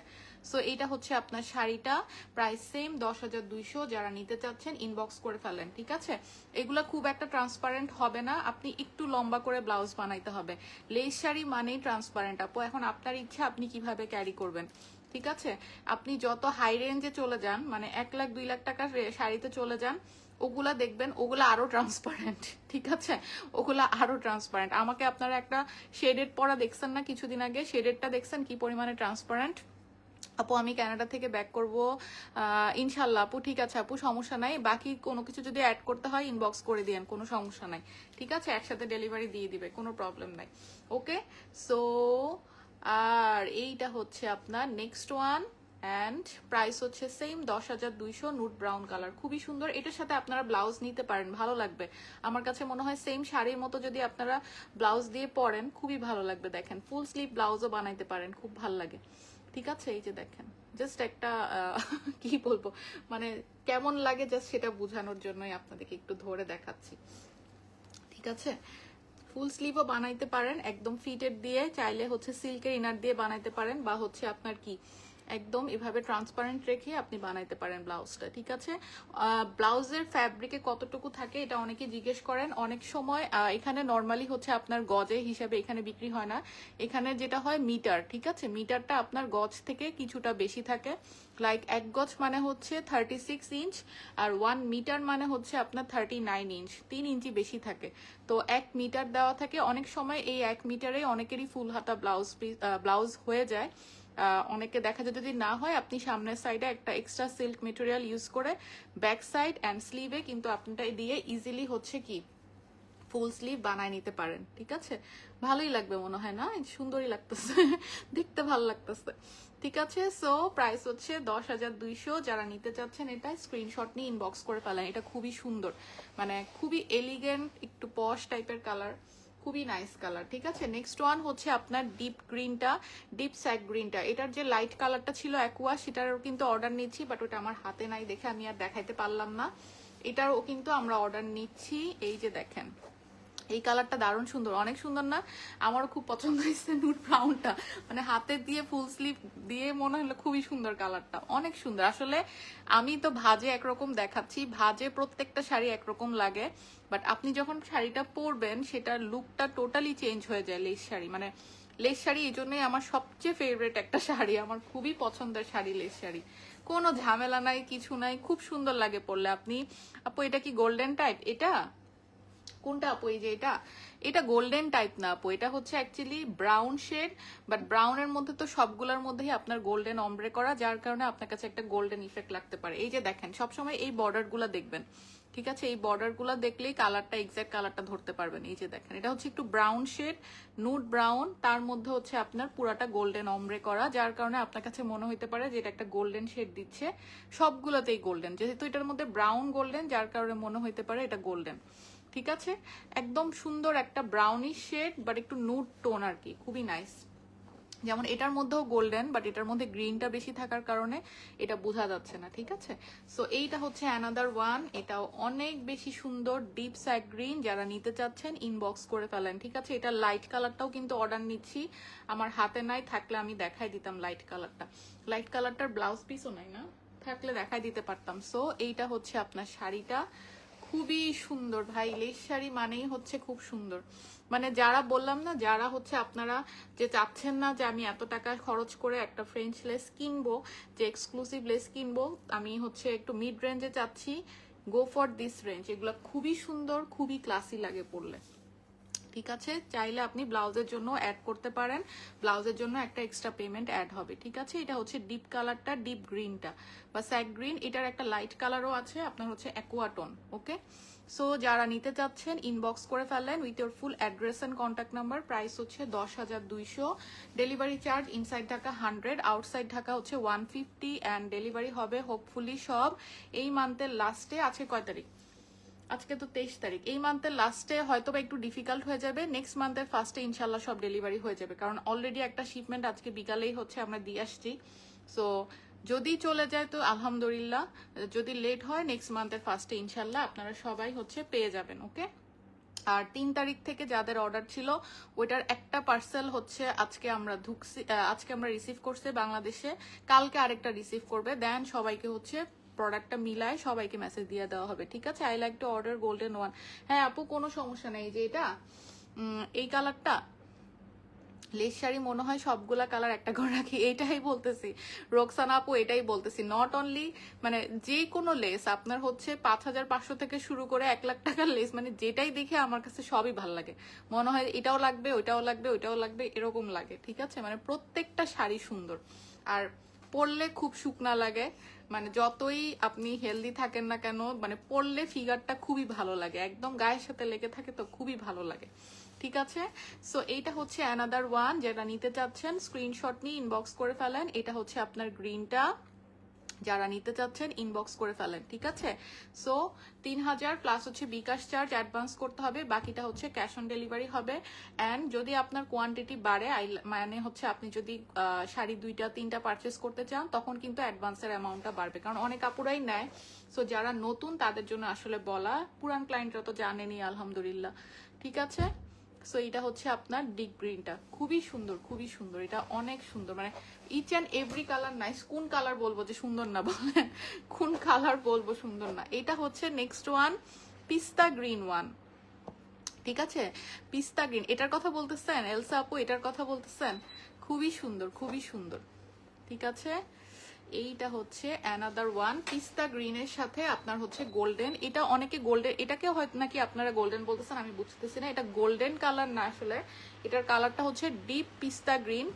সো এইটা হচ্ছে আপনার শাড়িটা, প্রাইস সেম 10,200। যারা নিতে চাচ্ছেন ইনবক্স করে ফেলেন, ঠিক আছে। এগুলা খুব একটা ট্রান্সপারেন্ট হবে না, আপনি একটু লম্বা করে ব্লাউজ বানাইতে হবে। লেস শাড়ি মানেই ট্রান্সপারেন্ট আপু, এখন আপনার ইচ্ছা আপনি কিভাবে ক্যারি করবেন, ঠিক আছে। আপনি যত হাই রেঞ্জে চলে যান, মানে 1 লাখ 2 লাখ টাকার শাড়িতে চলে যান, ওগুলা দেখবেন ওগুলা আরো ট্রান্সপারেন্ট, ঠিক আছে। ওগুলা আরো ট্রান্সপারেন্ট। আমাকে আপনারা একটা শেডেড পরা দেখছেন না কিছুদিন আগে, শেডেডটা দেখছেন কি পরিমাণে ট্রান্সপারেন্ট। আপু আমি কানাডা থেকে ব্যাক করবো ইনশাল্লাহ আপু, ঠিক আছে আপু, সমস্যা নাই। বাকি কোনো কিছু যদি অ্যাড করতে হয় ইনবক্স করে দিয়েন, কোনো সমস্যা নাই, ঠিক আছে। একসাথে ডেলিভারি দিয়ে দিবে, কোনো প্রবলেম নাই, ওকে। সো আর এইটা হচ্ছে আপনার নেক্সট ওয়ান, অ্যান্ড প্রাইস হচ্ছে সেম 10,200, নুট ব্রাউন কালার, খুবই সুন্দর। এটার সাথে আপনারা ব্লাউজ নিতে পারেন, ভালো লাগবে। আমার কাছে মনে হয় সেম শাড়ির মতো যদি আপনারা ব্লাউজ দিয়ে পরেন খুবই ভালো লাগবে। দেখেন ফুল স্লিভ ব্লাউজও বানাইতে পারেন, খুব ভালো লাগে, ঠিক আছে। এই যে দেখেন, জাস্ট একটা কি বলবো, মানে কেমন লাগে জাস্ট সেটা বোঝানোর জন্যই আপনাদেরকে একটু ধরে দেখাচ্ছি, ঠিক আছে। ফুল স্লিভও বানাইতে পারেন একদম ফিটেড দিয়ে, চাইলে হচ্ছে সিল্কের ইনার দিয়ে বানাইতে পারেন, বা হচ্ছে আপনার কি একদম এভাবে ট্রান্সপারেন্ট রেখে আপনি বানাইতে পারেন ব্লাউজটা, ঠিক আছে। ব্লাউজের ফ্যাব্রিকে কতটুকু থাকে এটা অনেকে জিজ্ঞেস করেন অনেক সময়। এখানে নর্মালি হচ্ছে আপনার গজে হিসাবে এখানে বিক্রি হয় না, এখানে যেটা হয় মিটার, ঠিক আছে। মিটারটা আপনার গজ থেকে কিছুটা বেশি থাকে, লাইক 1 গজ মানে হচ্ছে 36 ইঞ্চ, আর 1 মিটার মানে হচ্ছে আপনার 39 ইঞ্চ, 3 ইঞ্চি বেশি থাকে। তো 1 মিটার দেওয়া থাকে, অনেক সময় এই 1 মিটারে অনেকেরই ফুল হাতা ব্লাউজ হয়ে যায়। অনেকে দেখা যায় যদি না হয়, আপনি সামনের সাইডে একটা এক্সট্রা সিল্ক মেটেরিয়াল ইউজ করে ব্যাক সাইড অ্যান্ড স্লিভে কিন্তু আপনাটা দিয়ে ইজিলি হচ্ছে কি ফুল স্লিভ বানায় নিতে পারেন, ঠিক আছে। ভালোই লাগবে মনে হয় না, সুন্দরই লাগতেছে দেখতে, ভালো লাগতেছে, ঠিক আছে। সো প্রাইস হচ্ছে 10,200। যারা নিতে চাচ্ছেন এটা স্ক্রিনশট নিয়ে ইনবক্স করে ফেলেন। এটা খুবই সুন্দর, মানে খুবই এলিগেন্ট, একটু পশ টাইপের কালার, খুবই নাইস কালার, ঠিক আছে। নেক্সট ওয়ান হচ্ছে আপনার ডিপ গ্রিনটা, ডিপ স্যাক গ্রিনটা। এটার যে লাইট কালারটা ছিল অ্যাকুয়া, সেটারও কিন্তু অর্ডার নিচ্ছি, বাট ওটা আমার হাতে নাই দেখে আমি আর দেখাইতে পারলাম না। এটারও কিন্তু আমরা অর্ডার নিচ্ছি। এই যে দেখেন এই কালারটা দারুণ সুন্দর, অনেক সুন্দর না? আমারও খুব পছন্দ হয়েছে নুড ব্রাউনটা, মানে হাতে দিয়ে ফুল স্লিভ দিয়ে মনে হলো খুবই সুন্দর কালারটা, অনেক সুন্দর। আসলে আমি তো ভাজে একরকম দেখাচ্ছি, ভাজে প্রত্যেকটা শাড়ি একরকম লাগে, বাট আপনি যখন শাড়িটা পরবেন সেটার লুকটা টোটালি চেঞ্জ হয়ে যায়। লেস শাড়ি মানে লেস শাড়ি এই জন্যই আমার সবচেয়ে ফেভারিট একটা শাড়ি, আমার খুবই পছন্দের শাড়ি লেস শাড়ি, কোনো ঝামেলা নাই, কিছু নাই, খুব সুন্দর লাগে পরলে। আপু এটা কি গোল্ডেন টাইপ? এটা কোনটা আপু? এই যে এটা গোল্ডেন টাইপ না আপু, এটা হচ্ছে অ্যাকচুয়ালি ব্রাউন শেড, বাট ব্রাউনের মধ্যে তো সবগুলোর মধ্যেই আপনার গোল্ডেন অমব্রে করা, যার কারণে আপনার কাছে একটা গোল্ডেন ইফেক্ট লাগতে পারে। এই যে দেখেন সবসময় এই বর্ডার গুলা দেখবেন, ঠিক আছে। এই বর্ডার গুলা দেখলেই কালারটা, এক্সাক্ট কালারটা ধরতে পারবেন। এই যে দেখেন এটা হচ্ছে একটু ব্রাউন শেড, নুড ব্রাউন, তার মধ্যে হচ্ছে আপনার পুরাটা গোল্ডেন অমব্রে করা, যার কারণে আপনার কাছে মনে হইতে পারে যে এটা একটা গোল্ডেন শেড দিচ্ছে। সবগুলোতেই গোল্ডেন, যেহেতু এটার মধ্যে ব্রাউন গোল্ডেন, যার কারণে মনে হইতে পারে এটা গোল্ডেন, ঠিক আছে। একদম সুন্দর একটা ব্রাউনিশ শেড, বাট একটু নুড টোন আর কি, খুবই নাইস। যেমন এটার মধ্যেও গোল্ডেন, বাট এটার মধ্যে গ্রিনটা বেশি থাকার কারণে এটা বোঝা যাচ্ছে না, ঠিক আছে। সো এইটা হচ্ছে অ্যানাদার ওয়ান, এটাও অনেক বেশি সুন্দর, ডিপ স্যাক গ্রিন। যারা নিতে চাচ্ছেন ইনবক্স করে ফেলেন, ঠিক আছে। এটা লাইট কালারটাও কিন্তু অর্ডার নিচ্ছি, আমার হাতে নাই, থাকলে আমি দেখাই দিতাম লাইট কালারটা। লাইট কালারটার ব্লাউজ পিসও নাই না, থাকলে দেখাই দিতে পারতাম। সো এইটা হচ্ছে আপনার শাড়িটা, খুবই সুন্দর ভাই। লেস শাড়ি মানেই হচ্ছে খুব সুন্দর, মানে যারা বললাম না, যারা হচ্ছে আপনারা যে চাচ্ছেন না যে আমি এত টাকা খরচ করে একটা ফ্রেঞ্চ লেস কিনবো, যে এক্সক্লুসিভ লেস কিনবো, আমি হচ্ছে একটু মিড রেঞ্জে চাচ্ছি, গো ফর দিস রেঞ্জ। এগুলো খুবই সুন্দর, খুবই ক্লাসি লাগে পরলে, ঠিক আছে, চাইলে আপনি ব্লাউজের জন্য অ্যাড করতে পারেন, ব্লাউজের জন্য একটা এক্সট্রা পেমেন্ট অ্যাড হবে। ঠিক আছে, এটা হচ্ছে ডিপ কালারটা, ডিপ গ্রিনটা বা স্যাক গ্রিন, এটার একটা লাইট কালারও আছে আপনার হচ্ছে অ্যাকোয়াটোন। ওকে, সো যারা নিতে চাচ্ছেন ইনবক্স করে ফেললেন with your full address and contact number. Price হচ্ছে 10,200, delivery charge inside Dhaka 100, outside Dhaka হচ্ছে 150, অ্যান্ড ডেলিভারি হবে হোপফুলি সব এই মান্থের লাস্টে। আছে কয় তারিখ? আজকে তো 23 তারিখ। এই মান্থের লাস্টে হয়তো বা একটু ডিফিকাল্ট হয়ে যাবে, নেক্সট মান্থের ফার্স্টে ইনশাল্লাহ সব ডেলিভারি হয়ে যাবে, কারণ অলরেডি একটা শিপমেন্ট আজকে বিকালেই হচ্ছে আমরা দিয়ে আসছি। সো যদি চলে যায় তো আলহামদুলিল্লাহ, যদি লেট হয় নেক্সট মান্থের ফার্স্টে ইনশাল্লাহ আপনারা সবাই হচ্ছে পেয়ে যাবেন। ওকে, আর 3 তারিখ থেকে যাদের অর্ডার ছিল ওইটার একটা পার্সেল হচ্ছে আজকে আমরা আজকে আমরা রিসিভ করছে বাংলাদেশে, কালকে আরেকটা রিসিভ করবে, দেন সবাইকে হচ্ছে প্রোডাক্টটা মিলায় সবাইকে মেসেজ দিয়ে দেওয়া হবে। ঠিক আছে, I like to order golden one. হ্যাঁ আপু, কোনো সমস্যা নেই। যে এটা এই কালারটা লেস শাড়ি মনে হয় সবগুলা কালার একটা করে রাখি, এটাই বলতেছি রোকসানা আপু, এটাই বলতেছি। নট অনলি মানে যে কোনো লেস আপনার হচ্ছে 5,500 থেকে শুরু করে 1 লাখ টাকার লেস, মানে যেটাই দেখে আমার কাছে সবই ভাল লাগে, মনে হয় এটাও লাগবে ওইটাও লাগবে ওইটাও লাগবে এরকম লাগে। ঠিক আছে, মানে প্রত্যেকটা শাড়ি সুন্দর, আর পরলে খুব শুকনা লাগে, মানে যতই আপনি হেলদি থাকেন না কেন, মানে পরলে ফিগারটা খুবই ভালো লাগে, একদম গায়ের সাথে লেগে থাকে তো খুবই ভালো লাগে। ঠিক আছে, সো এইটা হচ্ছে অ্যানাদার ওয়ান, যেটা নিতে চাচ্ছেন স্ক্রিনশট নিয়ে ইনবক্স করে ফেলেন। এটা হচ্ছে আপনার গ্রিনটা, যারা নিতে চাচ্ছেন ইনবক্স করে ফেলেন। ঠিক আছে, সো 3,000 প্লাস হচ্ছে বিকাশ চার্জ অ্যাডভান্স করতে হবে, বাকিটা হচ্ছে ক্যাশ অন ডেলিভারি হবে। অ্যান্ড যদি আপনার কোয়ান্টিটি বাড়ে, মানে হচ্ছে আপনি যদি শাড়ি 2টা 3টা পারচেস করতে চান তখন কিন্তু অ্যাডভান্সের অ্যামাউন্টটা বাড়বে, কারণ অনেক আপুরাই নেয়। সো যারা নতুন তাদের জন্য আসলে বলা, পুরান ক্লায়েন্টরা তো জানেনি আলহামদুলিল্লাহ। ঠিক আছে, সো এটা হচ্ছে আপনার ডিপ গ্রিনটা, খুবই সুন্দর খুবই সুন্দর, এটা অনেক সুন্দর, মানে each and every colour nice. কোন কালার বলবো যে সুন্দর না বলেন, কোন কালার বলবো সুন্দর না? এটা হচ্ছে নেক্সট ওয়ান, পিস্তা গ্রিন ওয়ান। ঠিক আছে, পিস্তা গ্রিন, এটার কথা বলতেছেন এলসা আপু, এটার কথা বলতেছেন, খুবই সুন্দর খুবই সুন্দর। ঠিক আছে, এইটা হচ্ছে অ্যানাদার ওয়ান, পিস্তা গ্রিনের সাথে আপনার হচ্ছে গোল্ডেন, এটা অনেকে গোল্ডেন, এটাকেও হয়তো নাকি আপনারা গোল্ডেন বলতেছেন, আমি বুঝতেছি না, এটা গোল্ডেন কালার না আসলে, এটার কালারটা হচ্ছে ডিপ পিস্তা গ্রিন।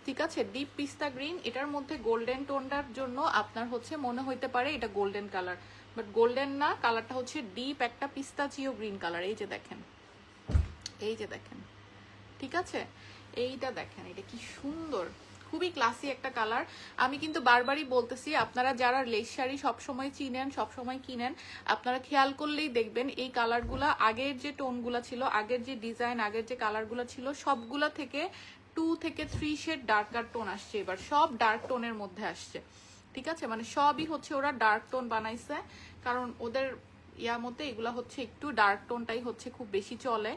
ঠিক আছে, ডিপ পিস্তা গ্রিন, এটার মধ্যে গোল্ডেন টোনটার জন্য আপনার হচ্ছে মনে হইতে পারে এটা গোল্ডেন কালার, বাট গোল্ডেন না, কালারটা হচ্ছে ডিপ একটা পিস্তাচিও গ্রিন কালার। এই যে দেখেন, এই যে দেখেন, ঠিক আছে, এইটা দেখেন, এটা কি সুন্দর, খুবই ক্লাসি একটা কালার। আমি কিন্তু বারবারই বলতেছি, আপনারা যারা লেস শাড়ি সবসময় চিনেন সবসময় কিনেন, আপনারা খেয়াল করলেই দেখবেন এই কালারগুলা, আগের যে টোনগুলা ছিল, আগের যে ডিজাইন, আগের যে কালারগুলা ছিল, সবগুলা থেকে 2 থেকে 3 শেড ডার্কার টোন আসছে, এবার সব ডার্ক টোনের মধ্যে আসছে। ঠিক আছে, মানে সবই হচ্ছে ওরা ডার্ক টোন বানাইছে, কারণ ওদের মতে এগুলা হচ্ছে একটু ডার্ক টোনটাই হচ্ছে খুব বেশি চলে।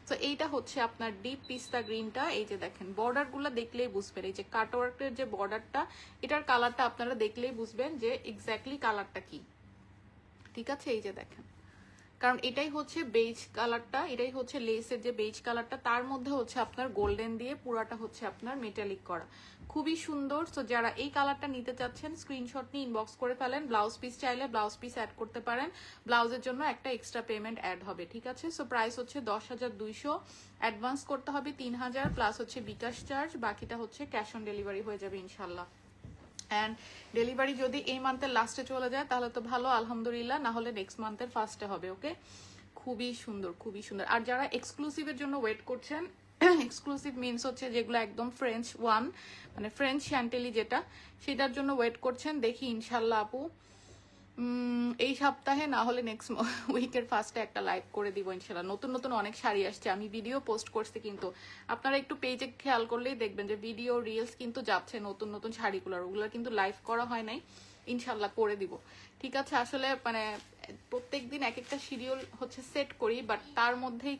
তো এইটা হচ্ছে আপনার ডিপ পিস্তা গ্রিনটা, এই যে দেখেন বর্ডার গুলা দেখলেই বুঝবেন, এই যে কাটওয়ার্কের যে বর্ডারটা, এটার কালারটা আপনারা দেখলেই বুঝবেন যে এক্স্যাক্টলি কালারটা কি। ঠিক আছে, এই যে দেখেন, কারণ এটাই হচ্ছে বেজ কালারটা, এটাই হচ্ছে লেসের যে বেজ কালারটা, তার মধ্যে হচ্ছে আপনার গোল্ডেন দিয়ে পুরাটা হচ্ছে আপনার মেটালিক করা, খুবই সুন্দর। সো যারা এই কালারটা নিতে চাচ্ছেন স্ক্রিনশট নিয়ে ইনবক্স করে ফেলেন, ব্লাউজ পিস চাইলে ব্লাউজ পিস অ্যাড করতে পারেন, ব্লাউজের জন্য একটা এক্সট্রা পেমেন্ট অ্যাড হবে। ঠিক আছে, সো প্রাইস হচ্ছে 10,200, অ্যাডভান্স করতে হবে 3,000 প্লাস হচ্ছে বিকাশ চার্জ, বাকিটা হচ্ছে ক্যাশ অন ডেলিভারি হয়ে যাবে ইনশাল্লাহ। অ্যান্ড ডেলিভারি যদি এই মান্থের লাস্টে চলে যায় তাহলে তো ভালো আলহামদুলিল্লাহ, না হলে নেক্সট মান্থের ফার্স্টে হবে। ওকে, খুবই সুন্দর খুবই সুন্দর। আর যারা এক্সক্লুসিভের জন্য ওয়েট করছেন, এক্সক্লুসিভ মিনস হচ্ছে যেগুলো একদম ফ্রেঞ্চ ওয়ান, মানে ফ্রেঞ্চ শ্যান্টেলি যেটা, সেটার জন্য ওয়েট করছেন, দেখি ইনশাল্লাহ আপু এই সপ্তাহে না হলে নেক্সট উইকের ফার্স্টে একটা লাইভ করে দিব ইনশাল্লাহ। নতুন নতুন অনেক শাড়ি আসছে, আমি ভিডিও পোস্ট করছি, কিন্তু আপনারা একটু পেজে খেয়াল করলেই দেখবেন যে ভিডিও রিলস কিন্তু যাচ্ছে নতুন নতুন শাড়িগুলোর, ওগুলো কিন্তু লাইভ করা হয় নাই, ইনশাল্লাহ করে দিব। ঠিক আছে, আসলে মানে প্রত্যেকদিন এক একটা শিডিউল হচ্ছে সেট করি, বাট তার মধ্যেই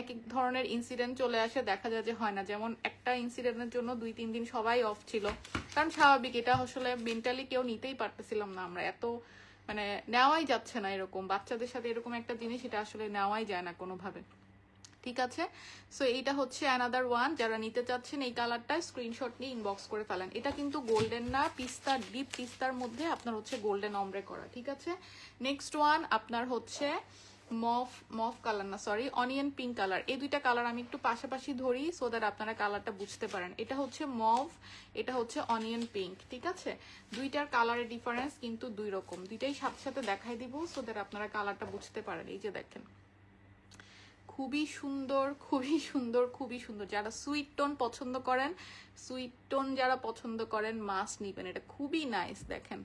এক এক ধরনের ইনসিডেন্ট চলে আসে, দেখা যায় যে হয় না। যেমন একটা ইনসিডেন্টের জন্য 2-3 দিন সবাই অফ ছিল, কারণ স্বাভাবিক, এটা আসলে মেন্টালি কেউ নিতেই পারতেছিলাম না আমরা, এত মানে নেওয়াই যাচ্ছে না, এরকম বাচ্চাদের সাথে এরকম একটা জিনিস, এটা আসলে নেওয়াই যায় না কোনোভাবে। ঠিক আছে, সো এইটা হচ্ছে অ্যানাদার ওয়ান, যারা নিতে চাচ্ছেন এই কালারটা স্ক্রিনশট নিয়ে ইনবক্স করে ফেলেন। এটা কিন্তু গোল্ডেন না, পিস্তা, ডিপ পিস্তার মধ্যে আপনার হচ্ছে গোল্ডেন অমব্রে করা। ঠিক আছে, নেক্সট ওয়ান আপনার হচ্ছে মফ মফ কালার না, সরি, অনিয়ন পিঙ্ক কালার। এই দুইটা কালার আমি একটু পাশাপাশি ধরি সো দ্যাট আপনারা কালারটা বুঝতে পারেন। এটা হচ্ছে মফ, এটা হচ্ছে অনিয়ন পিঙ্ক, ঠিক আছে? দুইটার কালারের ডিফারেন্স কিন্তু দুই রকম, দুইটাই সাথে সাথে দেখাই দিব সো দ্যাট আপনারা কালারটা বুঝতে পারেন। এই যে দেখেন, খুবই সুন্দর, খুবই সুন্দর, খুবই সুন্দর। যারা সুইট টোন পছন্দ করেন, সুইট টোন যারা পছন্দ করেন মাস্ট নিবেন। এটা খুবই নাইস, দেখেন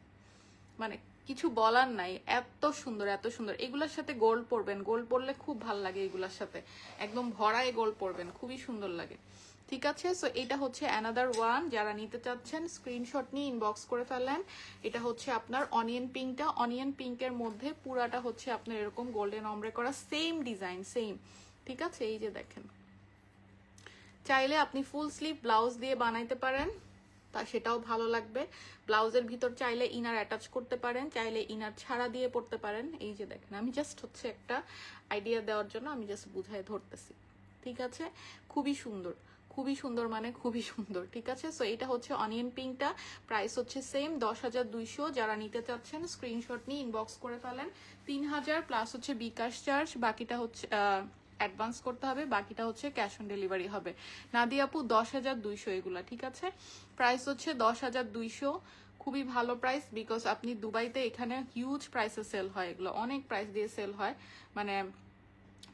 মানে কিছু বলার নাই, এত সুন্দর, এত সুন্দর। এগুলোর সাথে গোল্ড পরবেন, গোল্ড পরলে খুব ভাল লাগে। এগুলোর সাথে একদম ভরায় গোল্ড পরবেন, খুবই সুন্দর লাগে, ঠিক আছে? সো এটা হচ্ছে অ্যানাদার ওয়ান। যারা নিতে চাচ্ছেন স্ক্রিনশট নিয়ে ইনবক্স করে ফেলেন। এটা হচ্ছে আপনার অনিয়ন পিঙ্কটা। অনিয়ন পিঙ্কের মধ্যে পুরাটা হচ্ছে আপনার এরকম গোল্ডেন অমরে করা, সেম ডিজাইন, সেম, ঠিক আছে? এই যে দেখেন, চাইলে আপনি ফুল স্লিভ ব্লাউজ দিয়ে বানাইতে পারেন, তা সেটাও ভালো লাগবে। ব্লাউজের ভিতর চাইলে ইনার অ্যাটাচ করতে পারেন, চাইলে ইনার ছাড়া দিয়ে পড়তে পারেন। এই যে দেখেন, আমি জাস্ট হচ্ছে একটা আইডিয়া দেওয়ার জন্য আমি জাস্ট বুঝায় ধরতেছি, ঠিক আছে? খুবই সুন্দর, খুবই সুন্দর, মানে খুবই সুন্দর, ঠিক আছে? সো এটা হচ্ছে অনিয়ন পিঙ্কটা, প্রাইস হচ্ছে সেম 10,200। যারা নিতে চাচ্ছেন স্ক্রিনশট নিয়ে ইনবক্স করে ফেলেন। 3,000 প্লাস হচ্ছে বিকাশ চার্জ, বাকিটা হচ্ছে অ্যাডভান্স করতে হবে, বাকিটা হচ্ছে ক্যাশ অন ডেলিভারি হবে। নাদিয়া আপু 10,200 এগুলা, ঠিক আছে? প্রাইস হচ্ছে 10,200, খুবই ভালো প্রাইস, বিকজ আপনি দুবাইতে এখানে হিউজ প্রাইসে সেল হয়, এগুলো অনেক প্রাইস দিয়ে সেল হয়, মানে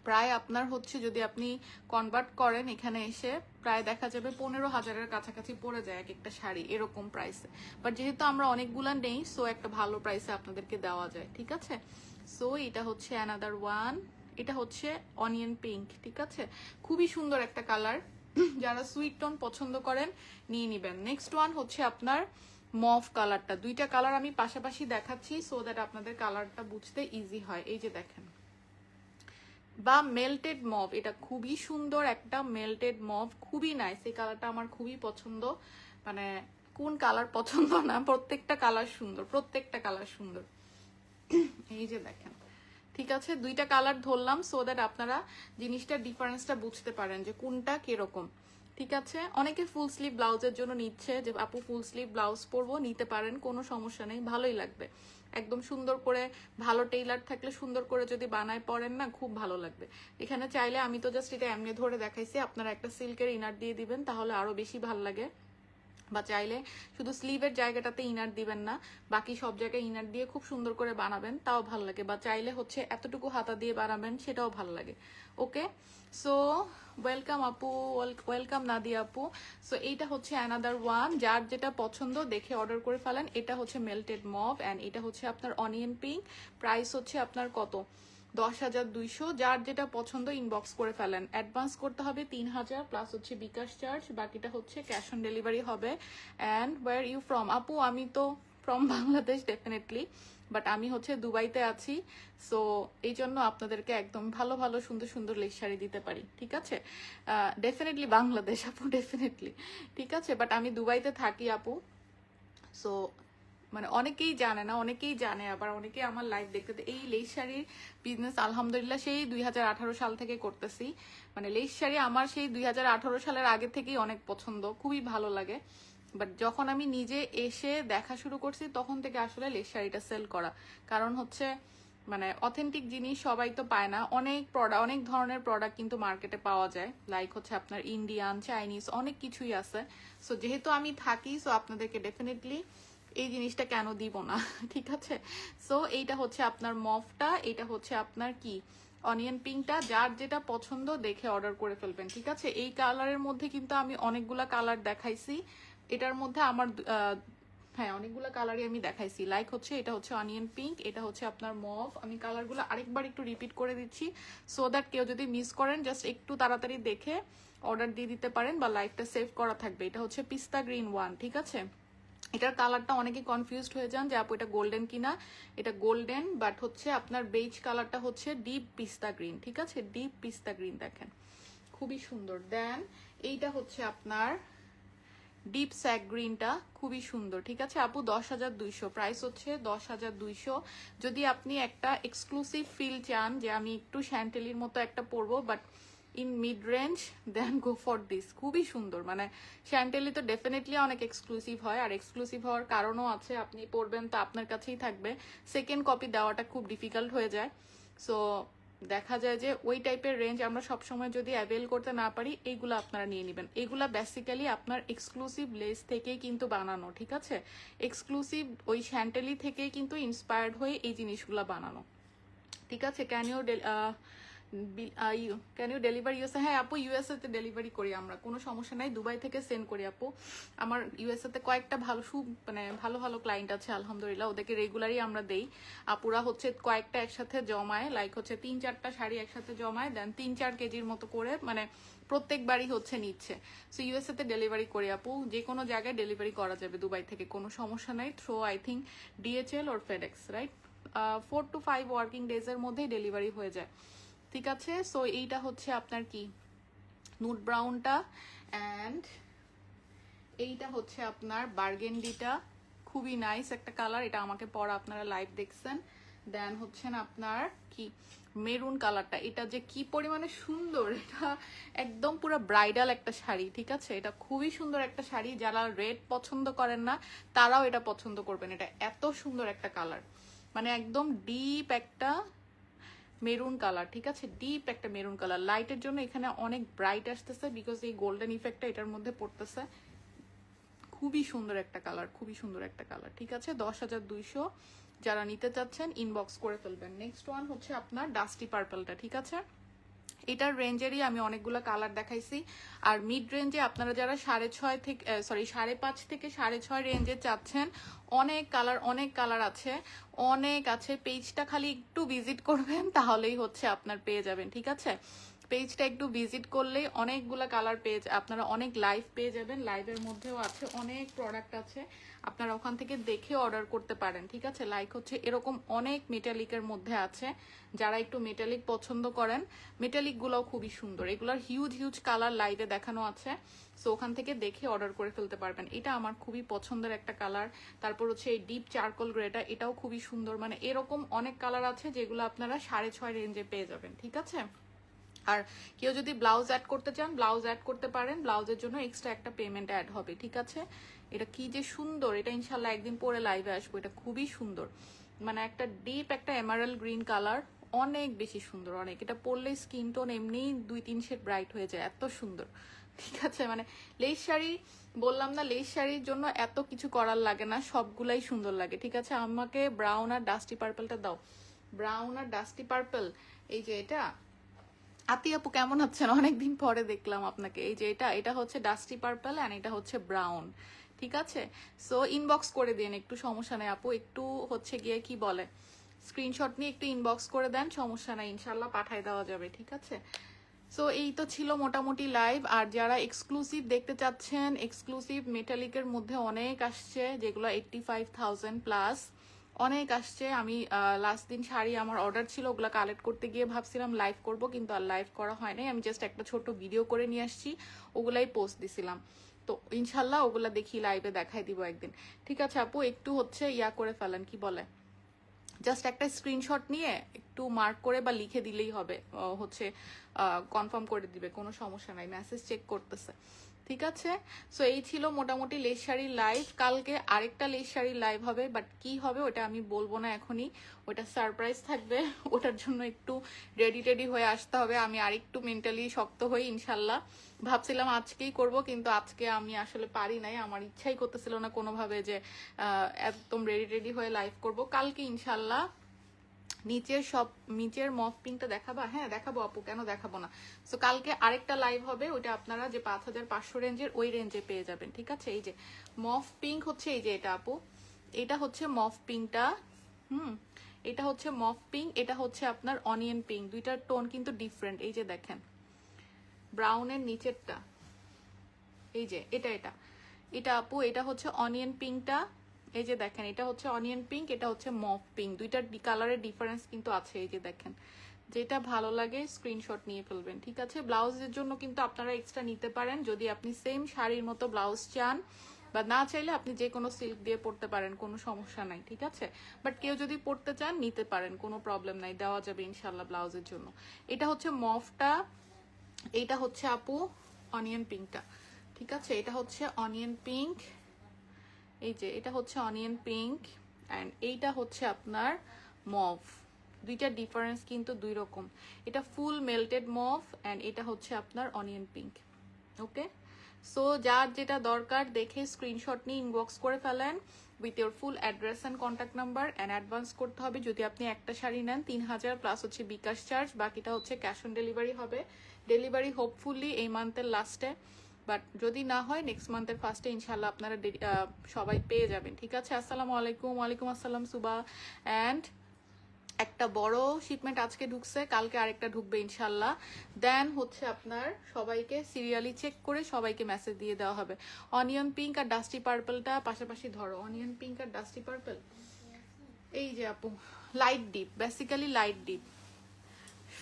প্রায় আপনার হচ্ছে যদি আপনি কনভার্ট করেন এখানে এসে প্রায় দেখা যাবে 15,000-এর কাছাকাছি পড়ে যায় এক একটা শাড়ি, এরকম প্রাইসে। বাট যেহেতু আমরা অনেকগুলা নেই সো একটা ভালো প্রাইসে আপনাদেরকে দেওয়া যায়, ঠিক আছে? সো এটা হচ্ছে অ্যানাদার ওয়ান, এটা হচ্ছে অনিয়ন পিঙ্ক, ঠিক আছে? খুবই সুন্দর একটা কালার, যারা সুইট টোন পছন্দ করেন নিয়ে নিবেন। নেক্সট ওয়ান হচ্ছে আপনার মভ কালারটা। দুইটা কালার আমি পাশাপাশি দেখাচ্ছি সো দ্যাট আপনাদের কালারটা বুঝতে ইজি হয়। এই যে দেখেন, বা মেল্টেড মভ, এটা খুবই সুন্দর একটা মেল্টেড মভ, খুবই নাইস। এই কালারটা আমার খুবই পছন্দ, মানে কোন কালার পছন্দ না, প্রত্যেকটা কালার সুন্দর, প্রত্যেকটা কালার সুন্দর। এই যে দেখেন, ঠিক আছে? দুইটা কালার ধরলাম সো দ্যাট আপনারা জিনিসটার ডিফারেন্সটা বুঝতে পারেন যে কোনটা কিরকম, ঠিক আছে? অনেকে ফুল স্লিভ ব্লাউজের জন্য নিচ্ছে যে আপু ফুল স্লিভ ব্লাউজ পরবো, নিতে পারেন, কোনো সমস্যা নেই, ভালোই লাগবে। একদম সুন্দর করে, ভালো টেইলার থাকলে সুন্দর করে যদি বানায় পরেন না, খুব ভালো লাগবে। এখানে চাইলে আমি তো জাস্ট এটা এমনি ধরে দেখাইছি, আপনারা একটা সিল্কের ইনার দিয়ে দিবেন, তাহলে আরো বেশি ভালো লাগে। বা চাইলে শুধু স্লিভের জায়গাটাতে ইনার দিবেন না, বাকি সব জায়গায় ইনার দিয়ে খুব সুন্দর করে বানাবেন, তাও ভালো লাগে। বা চাইলে হচ্ছে এতটুকু হাতা দিয়ে বানাবেন, সেটাও ভালো লাগে। ওকে, সো ওয়েলকাম আপু, ওয়েলকাম নাদিয়া আপু। সো এইটা হচ্ছে অ্যানাদার ওয়ান, যার যেটা পছন্দ দেখে অর্ডার করে ফেলেন। এটা হচ্ছে মেল্টেড মভ অ্যান্ড এটা হচ্ছে আপনার অনিয়ন পিঙ্ক। প্রাইস হচ্ছে আপনার কত? 10,200। যার যেটা পছন্দ ইনবক্স করে ফেলেন। অ্যাডভান্স করতে হবে 3,000 প্লাস হচ্ছে বিকাশ চার্জ, বাকিটা হচ্ছে ক্যাশ অন ডেলিভারি হবে। And where you from? আপু আমি তো ফ্রম বাংলাদেশ ডেফিনেটলি, বাট আমি হচ্ছে দুবাইতে আছি, সো এই জন্য আপনাদেরকে একদম ভালো ভালো সুন্দর সুন্দর লেস শাড়ি দিতে পারি, ঠিক আছে? ডেফিনেটলি বাংলাদেশ আপু, ডেফিনেটলি, ঠিক আছে? বাট আমি দুবাইতে থাকি আপু। সো মানে অনেকেই জানে না, অনেকেই জানে, আবার অনেকেই আমার লাইভ দেখতে। এই লেস শাড়ির বিজনেস আলহামদুলিল্লাহ সেই 2018 সাল থেকে করতেছি। মানে লেস শাড়ি আমার সেই 2018 সালের আগে থেকেই অনেক পছন্দ, খুবই ভালো লাগে। বাট যখন আমি নিজে এসে দেখা শুরু করছি তখন থেকে আসলে লেস শাড়িটা সেল করা, কারণ হচ্ছে মানে অথেন্টিক জিনিস সবাই তো পায় না। অনেক প্রোডাক্ট, অনেক ধরনের প্রোডাক্ট কিন্তু মার্কেটে পাওয়া যায়, লাইক হচ্ছে আপনার ইন্ডিয়ান, চাইনিজ, অনেক কিছুই আছে। সো যেহেতু আমি থাকি, সো আপনাদেরকে ডেফিনেটলি এই জিনিসটা কেন দিব না, ঠিক আছে? সো এইটা হচ্ছে আপনার মফটা, এটা হচ্ছে আপনার কি অনিয়ন পিঙ্কটা। যার যেটা পছন্দ দেখে অর্ডার করে ফেলবেন, ঠিক আছে? এই কালারের মধ্যে কিন্তু আমি অনেকগুলা কালার দেখাইছি, এটার মধ্যে আমার হ্যাঁ অনেকগুলো কালারই আমি দেখাইছি। লাইক হচ্ছে এটা হচ্ছে অনিয়ন পিঙ্ক, এটা হচ্ছে আপনার মভ। আমি কালারগুলো আরেকবার একটু রিপিট করে দিচ্ছি সো দ্যাট কেউ যদি মিস করেন জাস্ট একটু তাড়াতাড়ি দেখে অর্ডার দিয়ে দিতে পারেন বা লাইভটা সেভ করা থাকবে। এটা হচ্ছে পিস্তা গ্রিন ওয়ান, ঠিক আছে? এটার কালারটা অনেকে কনফিউজড হয়ে যান যে আপু এটা গোল্ডেন কিনা। এটা গোল্ডেন, বাট হচ্ছে আপনার বেজ কালারটা হচ্ছে ডিপ পিস্তা গ্রিন, ঠিক আছে? ডিপ পিস্তা গ্রিন, দেখেন খুবই সুন্দর। দেন এইটা হচ্ছে আপনার ডিপ স্যাক গ্রিনটা, খুবই সুন্দর, ঠিক আছে আপু? 10,200, প্রাইস হচ্ছে 10,200। যদি আপনি একটা এক্সক্লুসিভ ফিল চান যে আমি একটু শ্যান্টেলির মতো একটা পরবো but in mid range, then go for this. খুবই সুন্দর, মানে শ্যান্টেলি তো ডেফিনেটলি অনেক এক্সক্লুসিভ হয়, আর এক্সক্লুসিভ হওয়ার কারণও আছে, আপনি পরবেন তো আপনার কাছেই থাকবে, সেকেন্ড কপি দেওয়াটা খুব ডিফিকাল্ট হয়ে যায়। সো দেখা যায় যে ওই টাইপের রেঞ্জ আমরা সবসময় যদি অ্যাভেল করতে না পারি, এইগুলো আপনারা নিয়ে নেবেন। এইগুলা বেসিক্যালি আপনার এক্সক্লুসিভ লেস থেকেই কিন্তু বানানো, ঠিক আছে? এক্সক্লুসিভ ওই শ্যান্টেলি থেকেই কিন্তু ইন্সপায়ার্ড হয়ে এই জিনিসগুলো বানানো, ঠিক আছে? Can you delivery USA? হ্যাঁ আপু, ইউএসএ তে ডেলিভারি করি আমরা, কোনো সমস্যা নাই। দুবাই থেকে সেন্ড করি আপু। আমার ইউএসএ তে কয়েকটা ভালো মানে ভালো ভালো ক্লায়েন্ট আছে আলহামদুলিল্লাহ, ওদেরকে রেগুলারই আমরা দেই। আপুরা হচ্ছে কয়েকটা একসাথে জমায়, লাইক হচ্ছে 3-4টা শাড়ি একসাথে জমায়, দেন 3-4 কেজির মতো করে মানে প্রত্যেকবারই হচ্ছে নিচ্ছে। সো ইউএসএ তে ডেলিভারি করি আপু, যে কোনো জায়গায় ডেলিভারি করা যাবে দুবাই থেকে, কোনো সমস্যা নাই। Through I think DHL or FedEx, right? 4 to 5 working ডেজের মধ্যেই ডেলিভারি হয়ে যায়, ঠিক আছে? সো এইটা হচ্ছে আপনার কি নুড ব্রাউনটা, অ্যান্ড এইটা হচ্ছে আপনার বার্গেন্ডিটা, খুবই নাইস একটা কালার, এটা আমাকে পরা আপনারা লাইভ দেখছেন। দেন হচ্ছেন আপনার কি মেরুন কালারটা, এটা যে কি পরিমাণে সুন্দর, এটা একদম পুরো ব্রাইডাল একটা শাড়ি, ঠিক আছে? এটা খুবই সুন্দর একটা শাড়ি, যারা রেড পছন্দ করেন না তারাও এটা পছন্দ করবেন। এটা এত সুন্দর একটা কালার, মানে একদম ডিপ একটা মেরুন কালার, ঠিক আছে? ডিপ একটা মেরুন কালার, লাইটের জন্য এখানে অনেক ব্রাইট আসতেছে বিকজ এই গোল্ডেন ইফেক্টটা এটার মধ্যে পড়তেছে। খুবই সুন্দর একটা কালার, খুবই সুন্দর একটা কালার, ঠিক আছে? 10,200 যারা নিতে চাচ্ছেন ইনবক্স করে ফেলবেন। নেক্সট ওয়ান হচ্ছে আপনার ডাস্টি পার্পলটা, ঠিক আছে? এটার রেঞ্জেরই আমি অনেকগুলো কালার দেখাইছি। আর মিড রেঞ্জে আপনারা যারা 6.5 থেকে 5.5 থেকে 6.5 রেঞ্জে চাচ্ছেন, অনেক কালার আছে, অনেক আছে। পেজটা খালি একটু ভিজিট করবেন তাহলেই হচ্ছে আপনার পেয়ে যাবেন, ঠিক আছে? পেজটা একটু ভিজিট করলেই অনেকগুলো কালার পেজ আপনারা অনেক লাইভ পেয়ে যাবেন। লাইভের মধ্যেও আছে অনেক প্রোডাক্ট আছে, আপনারা ওখান থেকে দেখে অর্ডার করতে পারেন, ঠিক আছে? লাইক হচ্ছে এরকম অনেক মেটালিকের মধ্যে আছে, যারা একটু মেটালিক পছন্দ করেন, মেটালিকগুলোও খুবই সুন্দর। এগুলোর হিউজ কালার লাইভে দেখানো আছে, সো ওখান থেকে দেখে অর্ডার করে ফেলতে পারবেন। এটা আমার খুবই পছন্দের একটা কালার। তারপর হচ্ছে এই ডিপ চারকোল গ্রেটা, এটাও খুবই সুন্দর। মানে এরকম অনেক কালার আছে যেগুলো আপনারা 6.5 রেঞ্জে পেয়ে যাবেন, ঠিক আছে? আর কেউ যদি ব্লাউজ অ্যাড করতে চান, ব্লাউজ অ্যাড করতে পারেন, ব্লাউজের জন্য এক্সট্রা একটা পেমেন্ট অ্যাড হবে, ঠিক আছে? এটা কি যে সুন্দর, এটা ইনশাল্লাহ একদিন পরে লাইভে আসবো। এটা খুবই সুন্দর, মানে একটা ডিপ একটা এমারাল্ড গ্রিন কালার, অনেক বেশি সুন্দর, অনেক। এটা পরলে স্কিন টোন এমনি 2-3 শেড ব্রাইট হয়ে যায়, এত সুন্দর, ঠিক আছে? মানে লেস শাড়ি, বললাম না, লেস শাড়ির জন্য এত কিছু করার লাগে না, সবগুলাই সুন্দর লাগে, ঠিক আছে? আমাকে ব্রাউন আর ডাস্টি পার্পলটা দাও, ব্রাউন আর ডাস্টি পার্পল। এই যে এটা আতি আপু কেমন আছেন? অনেকদিন পরে দেখলাম আপনাকে। এই যে এটা হচ্ছে ডাস্টি পার্পল এন্ড এটা হচ্ছে ব্রাউন, ঠিক আছে? সো ইনবক্স করে দিন, একটু সমস্যা নেই আপু, একটু হচ্ছে গিয়ে কি বলে স্ক্রিনশট নিয়ে একটু ইনবক্স করে দেন, সমস্যা নাই, ইনশাল্লাহ পাঠাই দেওয়া যাবে, ঠিক আছে? সো এই তো ছিল মোটামুটি লাইভ। আর যারা এক্সক্লুসিভ দেখতে চাচ্ছেন, এক্সক্লুসিভ মেটালিকের মধ্যে অনেক আসছে, যেগুলো 85,000 প্লাস অনেক আসছে। আমি লাস্ট দিন শাড়ি আমার অর্ডার ছিল, ওগুলো কালেক্ট করতে গিয়ে ভাবছিলাম লাইভ করব, কিন্তু আর লাইভ করা হয় নাই। আমি জাস্ট একটা ছোট ভিডিও করে নিয়ে আসছি, ওগুলাই পোস্ট দিছিলাম। তো ইনশাল্লাহ ওগুলা দেখি লাইভে দেখাই দিব একদিন, ঠিক আছে আপু? একটু হচ্ছে ইয়া করে ফেলেন, কি বলে, জাস্ট একটা স্ক্রিনশট নিয়ে একটু মার্ক করে বা লিখে দিলেই হবে, হচ্ছে কনফার্ম করে দিবে, কোনো সমস্যা নাই, মেসেজ চেক করতেছে, ঠিক আছে? সো এই ছিল মোটামুটি লেস শাড়ির লাইভ। কালকে আরেকটা লেস শাড়ির লাইভ হবে, বাট কি হবে ওটা আমি বলবো না এখনই, ওটা সারপ্রাইজ থাকবে। ওটার জন্য একটু রেডি হয়ে আসতে হবে। আমি আরেকটু মেন্টালি শক্ত হই ইনশাল্লাহ। ভাবছিলাম আজকেই করব, কিন্তু আজকে আমি আসলে পারি নাই, আমার ইচ্ছাই করতেছিল না কোনোভাবে যে একদম রেডি হয়ে লাইভ করব। কালকে ইনশাল্লাহ নিচের মফ পিঙ্কটা দেখাবা? হ্যাঁ দেখাবো আপু, কেন দেখাবো না? সো কালকে আরেকটা লাইভ হবে, ওইটা আপনারা যে 5,500 রেঞ্জের ওই রেঞ্জে পেয়ে যাবেন, ঠিক আছে? এই যে মফ পিঙ্ক হচ্ছে, এই যে এটা আপু, এটা হচ্ছে মফ পিঙ্কটা, এটা হচ্ছে মফ পিঙ্ক, এটা হচ্ছে আপনার অনিয়ন পিঙ্ক, দুইটার টোন কিন্তু ডিফারেন্ট। এই যে দেখেন ব্রাউনের নিচেরটা, এই যে এটা এটা এটা আপু, এটা হচ্ছে অনিয়ন পিঙ্কটা, এই যে দেখেন এটা হচ্ছে অনিয়ন পিঙ্ক, এটা হচ্ছে মফ পিঙ্ক, দুইটার কালারের ডিফারেন্স কিন্তু আছে। এই যে দেখেন, যেটা ভালো লাগে স্ক্রিনশট নিয়ে ফেলবেন, ঠিক আছে? ব্লাউজের জন্য কিন্তু আপনারা এক্সট্রা নিতে পারেন, যদি আপনি সেম শাড়ির মতো ব্লাউজ চান, বা না চাইলে আপনি যে কোনো সিল্ক দিয়ে পরতে পারেন, কোনো সমস্যা নাই, ঠিক আছে? বাট কেউ যদি পরতে চান নিতে পারেন, কোনো প্রবলেম নাই, দেওয়া যাবে ইনশাল্লাহ ব্লাউজের জন্য। এটা হচ্ছে মফটা, এইটা হচ্ছে আপু অনিয়ন পিঙ্কটা, ঠিক আছে? এটা হচ্ছে অনিয়ন পিঙ্ক, এই যে এটা হচ্ছে অনিয়ন পিঙ্ক, অ্যান্ড এইটা হচ্ছে আপনার মভ। দুইটা ডিফারেন্স কিন্তু দুই রকম। এটা ফুল মেল্টেড মভ অ্যান্ড এটা হচ্ছে আপনার অনিয়ন পিঙ্ক। ওকে, সো যার যেটা দরকার দেখে স্ক্রিনশট নিয়ে ইনবক্স করে ফেলেন with your full address and contact number and advance করতে হবে। যদি আপনি একটা শাড়ি নেন 3000 প্লাস হচ্ছে বিকাশ চার্জ, বাকিটা হচ্ছে ক্যাশ অন ডেলিভারি হবে। ডেলিভারি হোপফুলি এই মান্থের লাস্টে, বাট যদি না হয় নেক্সট মান্থের ফার্স্টে ইনশাল্লাহ আপনারা সবাই পেয়ে যাবেন। ঠিক আছে, আসসালামু আলাইকুম। ওয়ালাইকুম আসসালাম সুবা। অ্যান্ড একটা বড় শিপমেন্ট আজকে ঢুকছে, কালকে আরেকটা ঢুকবে ইনশাল্লাহ। দেন হচ্ছে আপনার সবাইকে সিরিয়ালি চেক করে সবাইকে মেসেজ দিয়ে দেওয়া হবে। অনিয়ন পিঙ্ক আর ডাস্টি পার্পলটা পাশাপাশি ধরো, অনিয়ন পিঙ্ক আর ডাস্টি পার্পল। এই যে আপু light deep, basically light deep,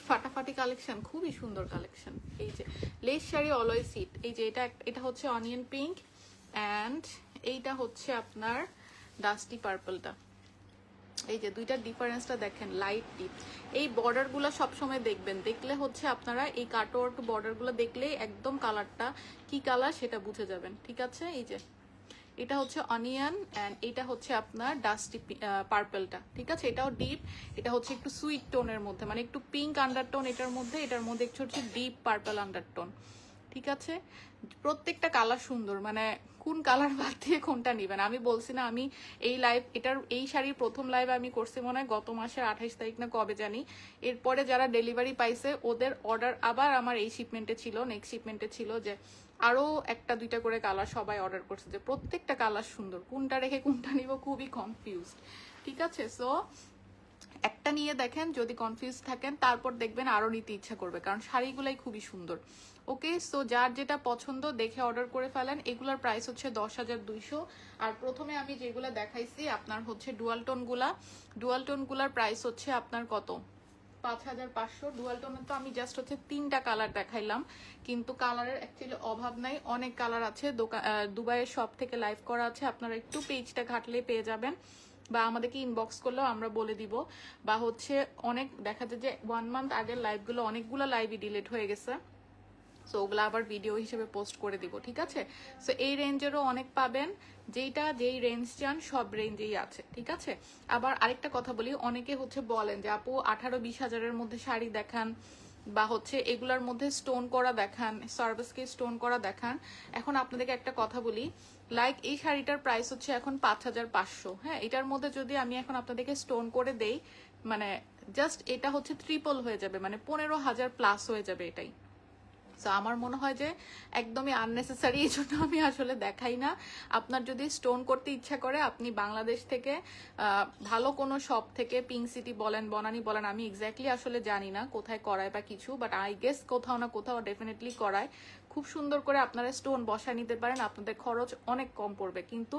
ফাটাফাটি কালেকশন, খুবই সুন্দর কালেকশন। এই যে লেস শাড়ি অলওয়েজ হিট। এই যে এটা হচ্ছে অনিয়ন পিঙ্ক অ্যান্ড এইটা হচ্ছে আপনার ডাস্টি পার্পলটা। এই যে দুইটার ডিফারেন্সটা দেখেন, লাইট ডিপ। এই বর্ডারগুলো সবসময় দেখবেন, দেখলে হচ্ছে আপনারা এই কাটওয়ার্ক বর্ডারগুলো দেখলেই একদম কালারটা কি কালার সেটা বুঝে যাবেন। ঠিক আছে, এই যে এটা হচ্ছে অনিয়ন অ্যান্ড এটা হচ্ছে আপনার ডাস্টি পার্পলটা। ঠিক আছে, এটাও ডিপ, এটা হচ্ছে একটু সুইট টোনের মধ্যে, মানে একটু পিঙ্ক আন্ডারটোন এটার মধ্যে একটু হচ্ছে ডিপ পার্পল আন্ডারটোন। ঠিক আছে, প্রত্যেকটা কালার সুন্দর, মানে কোন কালার বাদ দিয়ে কোনটা নিবেন। আমি বলছি না, আমি এই শাড়ির প্রথম লাইভ আমি করছি মনে হয় গত মাসের 28 তারিখ না কবে জানি। এরপরে যারা ডেলিভারি পাইছে ওদের অর্ডার আবার আমার এই শিপমেন্টে ছিল, নেক্সট শিপমেন্টে ছিল, যে আরো একটা দুইটা করে কালার সবাই অর্ডার করছে, যে প্রত্যেকটা কালার সুন্দর, কোনটা রেখে কোনটা নিব খুবই কনফিউজড। ঠিক আছে, সো একটা নিয়ে দেখেন, যদি কনফিউজ থাকেন তারপর দেখবেন আরো নিতে ইচ্ছা করবে, কারণ শাড়িগুলাই খুবই সুন্দর। ওকে, সো যার যেটা পছন্দ দেখে অর্ডার করে ফেলেন। এগুলার প্রাইস হচ্ছে 10,200। আর প্রথমে আমি যেগুলা দেখাইছি আপনার হচ্ছে ডুয়াল টোনগুলার প্রাইস হচ্ছে আপনার কত, 5,500। ডুয়াল টোনের তো আমি জাস্ট হচ্ছে 3টা কালার দেখাইলাম, কিন্তু কালারের অ্যাকচুয়ালি অভাব নাই, অনেক কালার আছে। দুবাইয়ের শপ থেকে লাইভ করা আছে, আপনারা একটু পেজটা ঘাটলে পেয়ে যাবেন, বা আমাদেরকে ইনবক্স করলেও আমরা বলে দিব। বা হচ্ছে অনেক দেখা যায় যে 1 মান্থ আগের লাইভগুলো অনেকগুলো লাইভই ডিলিট হয়ে গেছে, সো ওগুলো আবার ভিডিও হিসেবে পোস্ট করে দিব। ঠিক আছে, সো এই রেঞ্জেরও অনেক পাবেন, যেই রেঞ্জ চান সব রেঞ্জেই আছে। ঠিক আছে, আবার আরেকটা কথা বলি, অনেকে হচ্ছে বলেন যে আপু 18-20 হাজারের মধ্যে শাড়ি দেখান, বা হচ্ছে এগুলার মধ্যে স্টোন করা দেখান, সার্ভিসকে স্টোন করা দেখান। এখন আপনাদেরকে একটা কথা বলি, লাইক এই শাড়িটার প্রাইস হচ্ছে এখন 5,500। হ্যাঁ, এটার মধ্যে যদি আমি এখন আপনাদেরকে স্টোন করে দেই, মানে জাস্ট এটা হচ্ছে ট্রিপল হয়ে যাবে, মানে 15,000 প্লাস হয়ে যাবে এটাই। সো আমার মনে হয় যে একদমই আননেসেসারি, এই জন্য আমি আসলে দেখাই না। আপনার যদি স্টোন করতে ইচ্ছা করে আপনি বাংলাদেশ থেকে ভালো কোনো শপ থেকে, পিঙ্ক সিটি বলেন, বনানী বলেন, আমি এক্স্যাক্টলি আসলে জানি না কোথায় করায় বা কিছু, বাট আই গেস কোথাও না কোথাও ডেফিনেটলি করায়, খুব সুন্দর করে আপনারা স্টোন বসায় নিতে পারেন, আপনাদের খরচ অনেক কম পড়বে। কিন্তু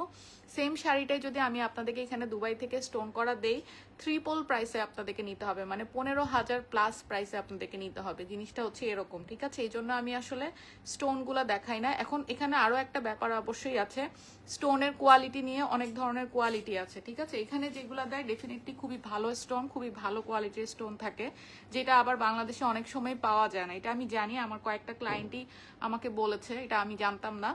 সেম শাড়িটাই যদি আমি আপনাদেরকে এখানে দুবাই থেকে স্টোন করা দেই, ট্রিপল প্রাইসে আপনাদেরকে নিতে হবে, মানে 15,000 প্লাস প্রাইসে আপনাদেরকে নিতে হবে। জিনিসটা হচ্ছে এরকম। ঠিক আছে, এই জন্য আমি আসলে স্টোনগুলো দেখাই না। এখন এখানে আরো একটা ব্যাপার অবশ্যই আছে, স্টোনের কোয়ালিটি নিয়ে অনেক ধরনের কোয়ালিটি আছে। ঠিক আছে, এখানে যেগুলো দেয় ডেফিনেটলি খুবই ভালো স্টোন, খুবই ভালো কোয়ালিটির স্টোন থাকে, যেটা আবার বাংলাদেশে অনেক সময় পাওয়া যায় না। এটা আমি জানি, আমার কয়েকটা ক্লায়েন্টই আমাকে বলেছে, এটা আমি জানতাম না,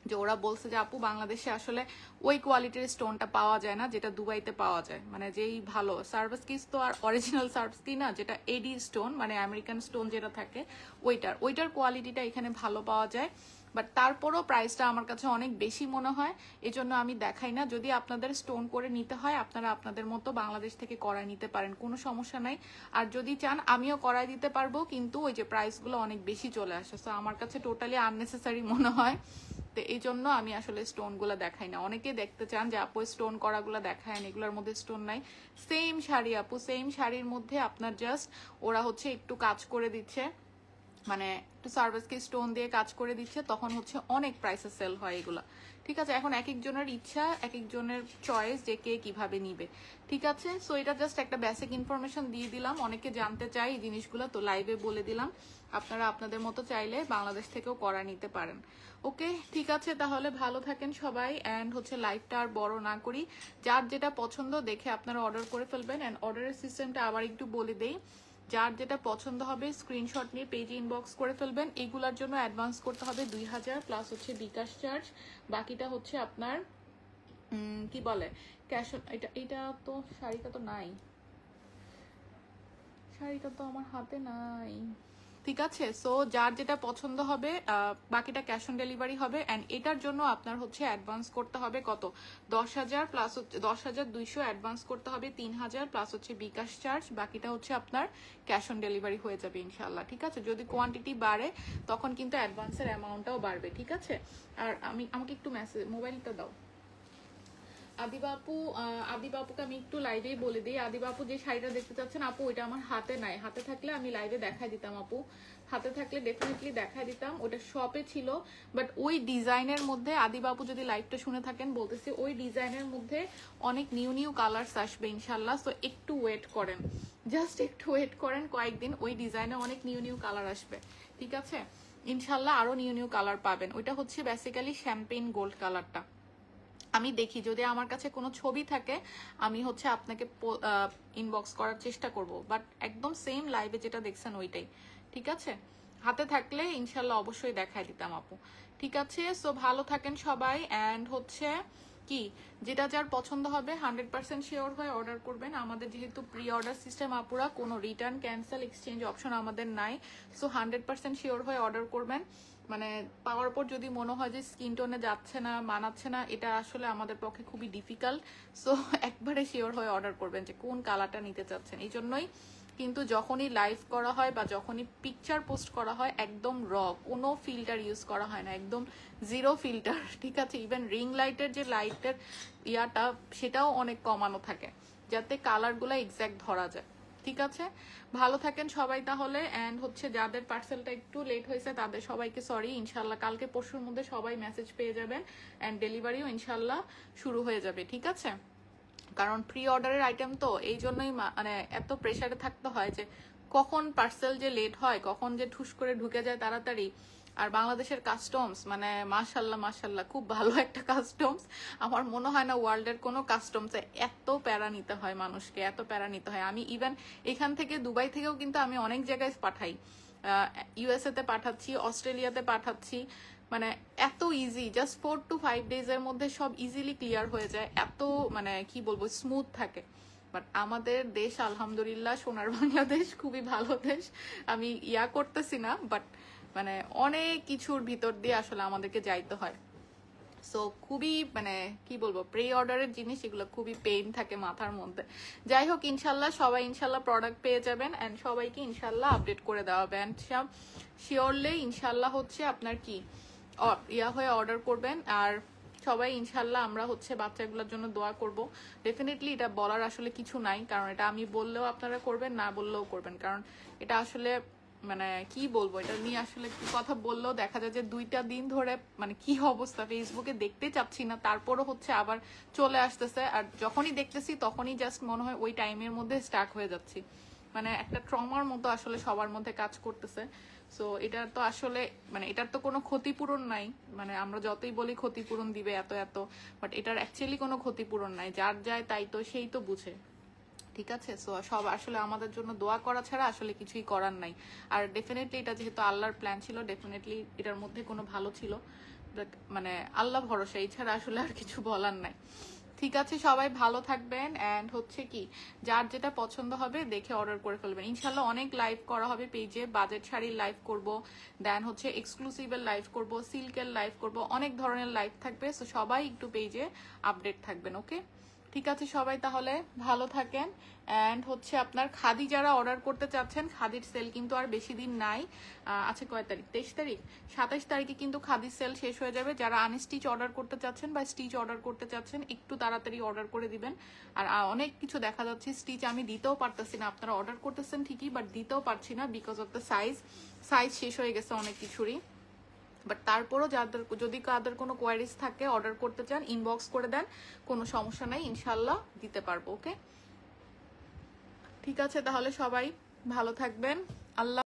যে ওরা বলছে যে আপু বাংলাদেশে আসলে ওই কোয়ালিটির স্টোনটা পাওয়া যায় না যেটা দুবাইতে পাওয়া যায়, মানে যেই ভালো সার্ভিস কিস তো আর অরিজিনাল সার্ভিস কি না, যেটা এডি স্টোন মানে আমেরিকান স্টোন যেটা থাকে ওইটার কোয়ালিটিটা এখানে ভালো পাওয়া যায়। বাট তারপরও প্রাইসটা আমার কাছে অনেক বেশি মনে হয়, এজন্য আমি দেখাই না। যদি আপনাদের স্টোন করে নিতে হয় আপনারা আপনাদের মতো বাংলাদেশ থেকে করায় নিতে পারেন, কোনো সমস্যা নাই। আর যদি চান আমিও করাই দিতে পারবো, কিন্তু ওই যে প্রাইসগুলো অনেক বেশি চলে আসে, সো আমার কাছে টোটালি আননেসেসারি মনে হয়। তো এই জন্য আমি আসলে স্টোনগুলো দেখাই না। অনেকে দেখতে চান যে আপু স্টোন করাগুলো দেখায়, এগুলোর মধ্যে স্টোন নাই। সেম শাড়ি আপু, সেম শাড়ির মধ্যে আপনার জাস্ট ওরা হচ্ছে একটু কাজ করে দিচ্ছে, মানে একটু সার্ভিসকে স্টোন দিয়ে কাজ করে দিচ্ছে, তখন হচ্ছে অনেক প্রাইসে সেল হয় এগুলা। ঠিক আছে, এখন এক একজনের ইচ্ছা, এক একজনের চয়েস যে কে কিভাবে নিবে। ঠিক আছে, সো এটা জাস্ট একটা বেসিক ইনফরমেশন দিয়ে দিলাম, অনেকে জানতে চাই এই জিনিসগুলো, তো লাইভে বলে দিলাম। আপনারা আপনাদের মতো চাইলে বাংলাদেশ থেকেও করা নিতে পারেন। ওকে, ঠিক আছে, তাহলে ভালো থাকেন সবাই। অ্যান্ড হচ্ছে লাইভটা আর বড় না করি, যার যেটা পছন্দ দেখে আপনারা অর্ডার করে ফেলবেন। অ্যান্ড অর্ডারের সিস্টেমটা আবার একটু বলে দেই, যার যেটা পছন্দ হবে স্ক্রিনশট নিয়ে পেজে ইনবক্স করে ফেলবেন। এগুলোর জন্য অ্যাডভান্স করতে হবে 2000 প্লাস হচ্ছে বিকাশ চার্জ, বাকিটা হচ্ছে আপনার কি বলে ক্যাশ। এটা তো শাড়িটা তো নাই, শাড়িটা তো আমার হাতে নাই। ঠিক আছে, সো যার যেটা পছন্দ হবে বাকিটা ক্যাশ অন ডেলিভারি হবে। অ্যান্ড এটার জন্য আপনার হচ্ছে অ্যাডভান্স করতে হবে কত, 10,000 প্লাস 10,200 অ্যাডভান্স করতে হবে, 3,000 প্লাস হচ্ছে বিকাশ চার্জ, বাকিটা হচ্ছে আপনার ক্যাশ অন ডেলিভারি হয়ে যাবে ইনশাল্লাহ। ঠিক আছে, যদি কোয়ান্টিটি বাড়ে তখন কিন্তু অ্যাডভান্সের অ্যামাউন্টটাও বাড়বে। ঠিক আছে, আর আমাকে একটু মোবাইলটা দাও। আদিবাপুকে আমি একটু লাইভেই বলে দিই, আদিবাপু যে শাড়িটা দেখতে চাচ্ছেন আপু, ওইটা আমার হাতে নাই। হাতে থাকলে আমি লাইভে দেখাই দিতাম আপু, হাতে থাকলে ডেফিনেটলি দেখাই দিতাম। ওটা শপে ছিল, বাট ওই ডিজাইনের মধ্যে, আদিবাপু যদি লাইভটা শুনে থাকেন বলতেছি, ওই ডিজাইনের মধ্যে অনেক নিউ নিউ কালার্স আসবে ইনশাল্লাহ। সো একটু ওয়েট করেন, জাস্ট একটু ওয়েট করেন কয়েকদিন, ওই ডিজাইনে অনেক নিউ নিউ কালার আসবে। ঠিক আছে, ইনশাল্লাহ আরো নিউ নিউ কালার পাবেন। ওইটা হচ্ছে বেসিক্যালি শ্যাম্পেইন গোল্ড কালারটা। আমি দেখি যদি আমার কাছে কোনো ছবি থাকে আমি হচ্ছে আপনাকে ইনবক্স করার চেষ্টা করব, বাট একদম সেম লাইভে যেটা দেখছেন ওইটাই। ঠিক আছে, হাতে থাকলে ইনশাল্লাহ অবশ্যই দেখাই দিতাম আপু। ঠিক আছে, সো ভালো থাকেন সবাই। অ্যান্ড হচ্ছে কি, যেটা যার পছন্দ হবে 100% শিওর হয়ে অর্ডার করবেন। আমাদের যেহেতু প্রি অর্ডার সিস্টেম আপুরা, কোনো রিটার্ন ক্যান্সেল এক্সচেঞ্জ অপশন আমাদের নাই। সো 100% শিওর হয়ে অর্ডার করবেন। মানে পাওয়ার পর যদি মনে হয় যে স্কিন টোনে যাচ্ছে না, মানাচ্ছে না, এটা আসলে আমাদের পক্ষে খুবই ডিফিকাল্ট। সো একবারে শিওর হয়ে অর্ডার করবেন যে কোন কালারটা নিতে চাচ্ছেন। এই জন্যই কিন্তু যখনই লাইভ করা হয় বা যখনই পিকচার পোস্ট করা হয় একদম র, কোনো ফিল্টার ইউজ করা হয় না, একদম জিরো ফিল্টার। ঠিক আছে, ইভেন রিং লাইটের যে লাইটের ইয়াটা সেটাও অনেক কমানো থাকে যাতে কালারগুলো এক্স্যাক্ট ধরা যায়। ঠিক আছে, ভালো থাকেন সবাই তাহলে। অ্যান্ড হচ্ছে যাদের পার্সেলটা একটু লেট হয়েছে তাদের সবাইকে সরি। ইনশাল্লাহ কালকে পরশুর মধ্যে সবাই মেসেজ পেয়ে যাবেন, অ্যান্ড ডেলিভারিও ইনশাল্লাহ শুরু হয়ে যাবে। ঠিক আছে, কারণ প্রি অর্ডারের আইটেম তো এই জন্যই মানে এত প্রেসারে থাকতে হয় যে কখন পার্সেল যে লেট হয়, কখন যে ঠুস করে ঢুকে যায় তাড়াতাড়ি। আর বাংলাদেশের কাস্টমস মানে মাশাল্লাহ মাশাল্লাহ খুব ভালো একটা কাস্টমস। আমার মনে হয় না ওয়ার্ল্ডের কোনো কাস্টমসে এত প্যারা নিতে হয় মানুষকে, এত প্যারা নিতে হয়। আমি ইভেন এখান থেকে দুবাই থেকেও কিন্তু আমি অনেক জায়গায় পাঠাই, ইউএসএ তে পাঠাচ্ছি, অস্ট্রেলিয়াতে পাঠাচ্ছি। মানে এত ইজি, জাস্ট 4 to 5 ডেজের মধ্যে সব ইজিলি ক্লিয়ার হয়ে যায়, এত মানে কি বলবো স্মুথ থাকে। বাট আমাদের দেশ আলহামদুলিল্লাহ সোনার বাংলাদেশ খুবই ভালো দেশ, আমি ইয়া করতেছি না, বাট মানে অনেক কিছুর ভিতর দিয়ে আসলে আমাদেরকে যাইতে হয়। সো খুবই মানে কি বলবো, প্রি অর্ডারের জিনিস এগুলো খুবই পেইন থাকে মাথার মধ্যে। যাই হোক ইনশাল্লাহ সবাই ইনশাল্লাহ প্রোডাক্ট পেয়ে যাবেন, অ্যান্ড সবাইকে ইনশাল্লাহ আপডেট করে দেওয়া হবে। অ্যান্ড শিওরলি ইনশাল্লাহ হচ্ছে আপনার কি ইয়া হয়ে অর্ডার করবেন। আর সবাই ইনশাল্লাহ আমরা হচ্ছে বাচ্চাগুলোর জন্য দোয়া করব। ডেফিনেটলি এটা বলার আসলে কিছু নাই, কারণ এটা আমি বললেও আপনারা করবেন, না বললেও করবেন, কারণ এটা আসলে মানে কি বলবো, এটা নিয়ে আসলে কথা বললেও দেখা যায় যে 2টা দিন ধরে মানে কি অবস্থা, ফেসবুকে দেখতে চাচ্ছি না, তারপরও হচ্ছে আবার চলে আসতেছে। আর যখনই দেখতেছি তখনই জাস্ট মনে হয় ওই টাইমের মধ্যে স্টাক হয়ে যাচ্ছি, মানে একটা ট্রমার মতো আসলে সবার মধ্যে কাজ করতেছে। সো এটার তো আসলে মানে এটার তো কোনো ক্ষতিপূরণ নাই, মানে আমরা যতই বলি ক্ষতিপূরণ দিবে এত এত, বাট এটার অ্যাকচুয়ালি কোনো ক্ষতিপূরণ নাই, যার যায় তাই তো সেই তো বুঝে। ঠিক আছে, সো সব আসলে আমাদের জন্য দোয়া করা ছাড়া আসলে কিছুই করার নাই। আর ডেফিনেটলি এটা যেহেতু আল্লাহর প্ল্যান ছিল, ডেফিনেটলি এটার মধ্যে কোনো ভালো ছিল, মানে আল্লাহ ভরসা, এছাড়া আসলে আর কিছু বলার নাই। ঠিক আছে, সবাই ভালো থাকবেন। অ্যান্ড হচ্ছে কি, যার যেটা পছন্দ হবে দেখে অর্ডার করে ফেলবেন। ইনশাল্লাহ অনেক লাইভ করা হবে পেজে, বাজেট শাড়ির লাইভ করব, দেন হচ্ছে এক্সক্লুসিভের লাইভ করব, সিল্কের লাইভ করব, অনেক ধরনের লাইভ থাকবে। সো সবাই একটু পেজে আপডেট থাকবেন। ওকে, ঠিক আছে সবাই তাহলে ভালো থাকেন। অ্যান্ড হচ্ছে আপনার খাদি যারা অর্ডার করতে চাচ্ছেন, খাদির সেল কিন্তু আর বেশি দিন নাই। আচ্ছা কয় তারিখ, 23 তারিখ, 27 তারিখে কিন্তু খাদির সেল শেষ হয়ে যাবে। যারা আনস্টিচ অর্ডার করতে চাচ্ছেন বা স্টিচ অর্ডার করতে চাচ্ছেন একটু তাড়াতাড়ি অর্ডার করে দিবেন। আর অনেক কিছু দেখা যাচ্ছে স্টিচ আমি দিতেও পারতেছি না, আপনারা অর্ডার করতেছেন ঠিকই বাট দিতেও পারছি না, বিকজ অফ দ্য সাইজ শেষ হয়ে গেছে অনেক কিছুরই। বাট তারপরও যাদের যদি কাদের কোনো কোয়ারিজ থাকে অর্ডার করতে চান ইনবক্স করে দেন, কোনো সমস্যা নাই, ইনশাল্লাহ দিতে পারবো। ওকে, ঠিক আছে তাহলে সবাই ভালো থাকবেন, আল্লাহ।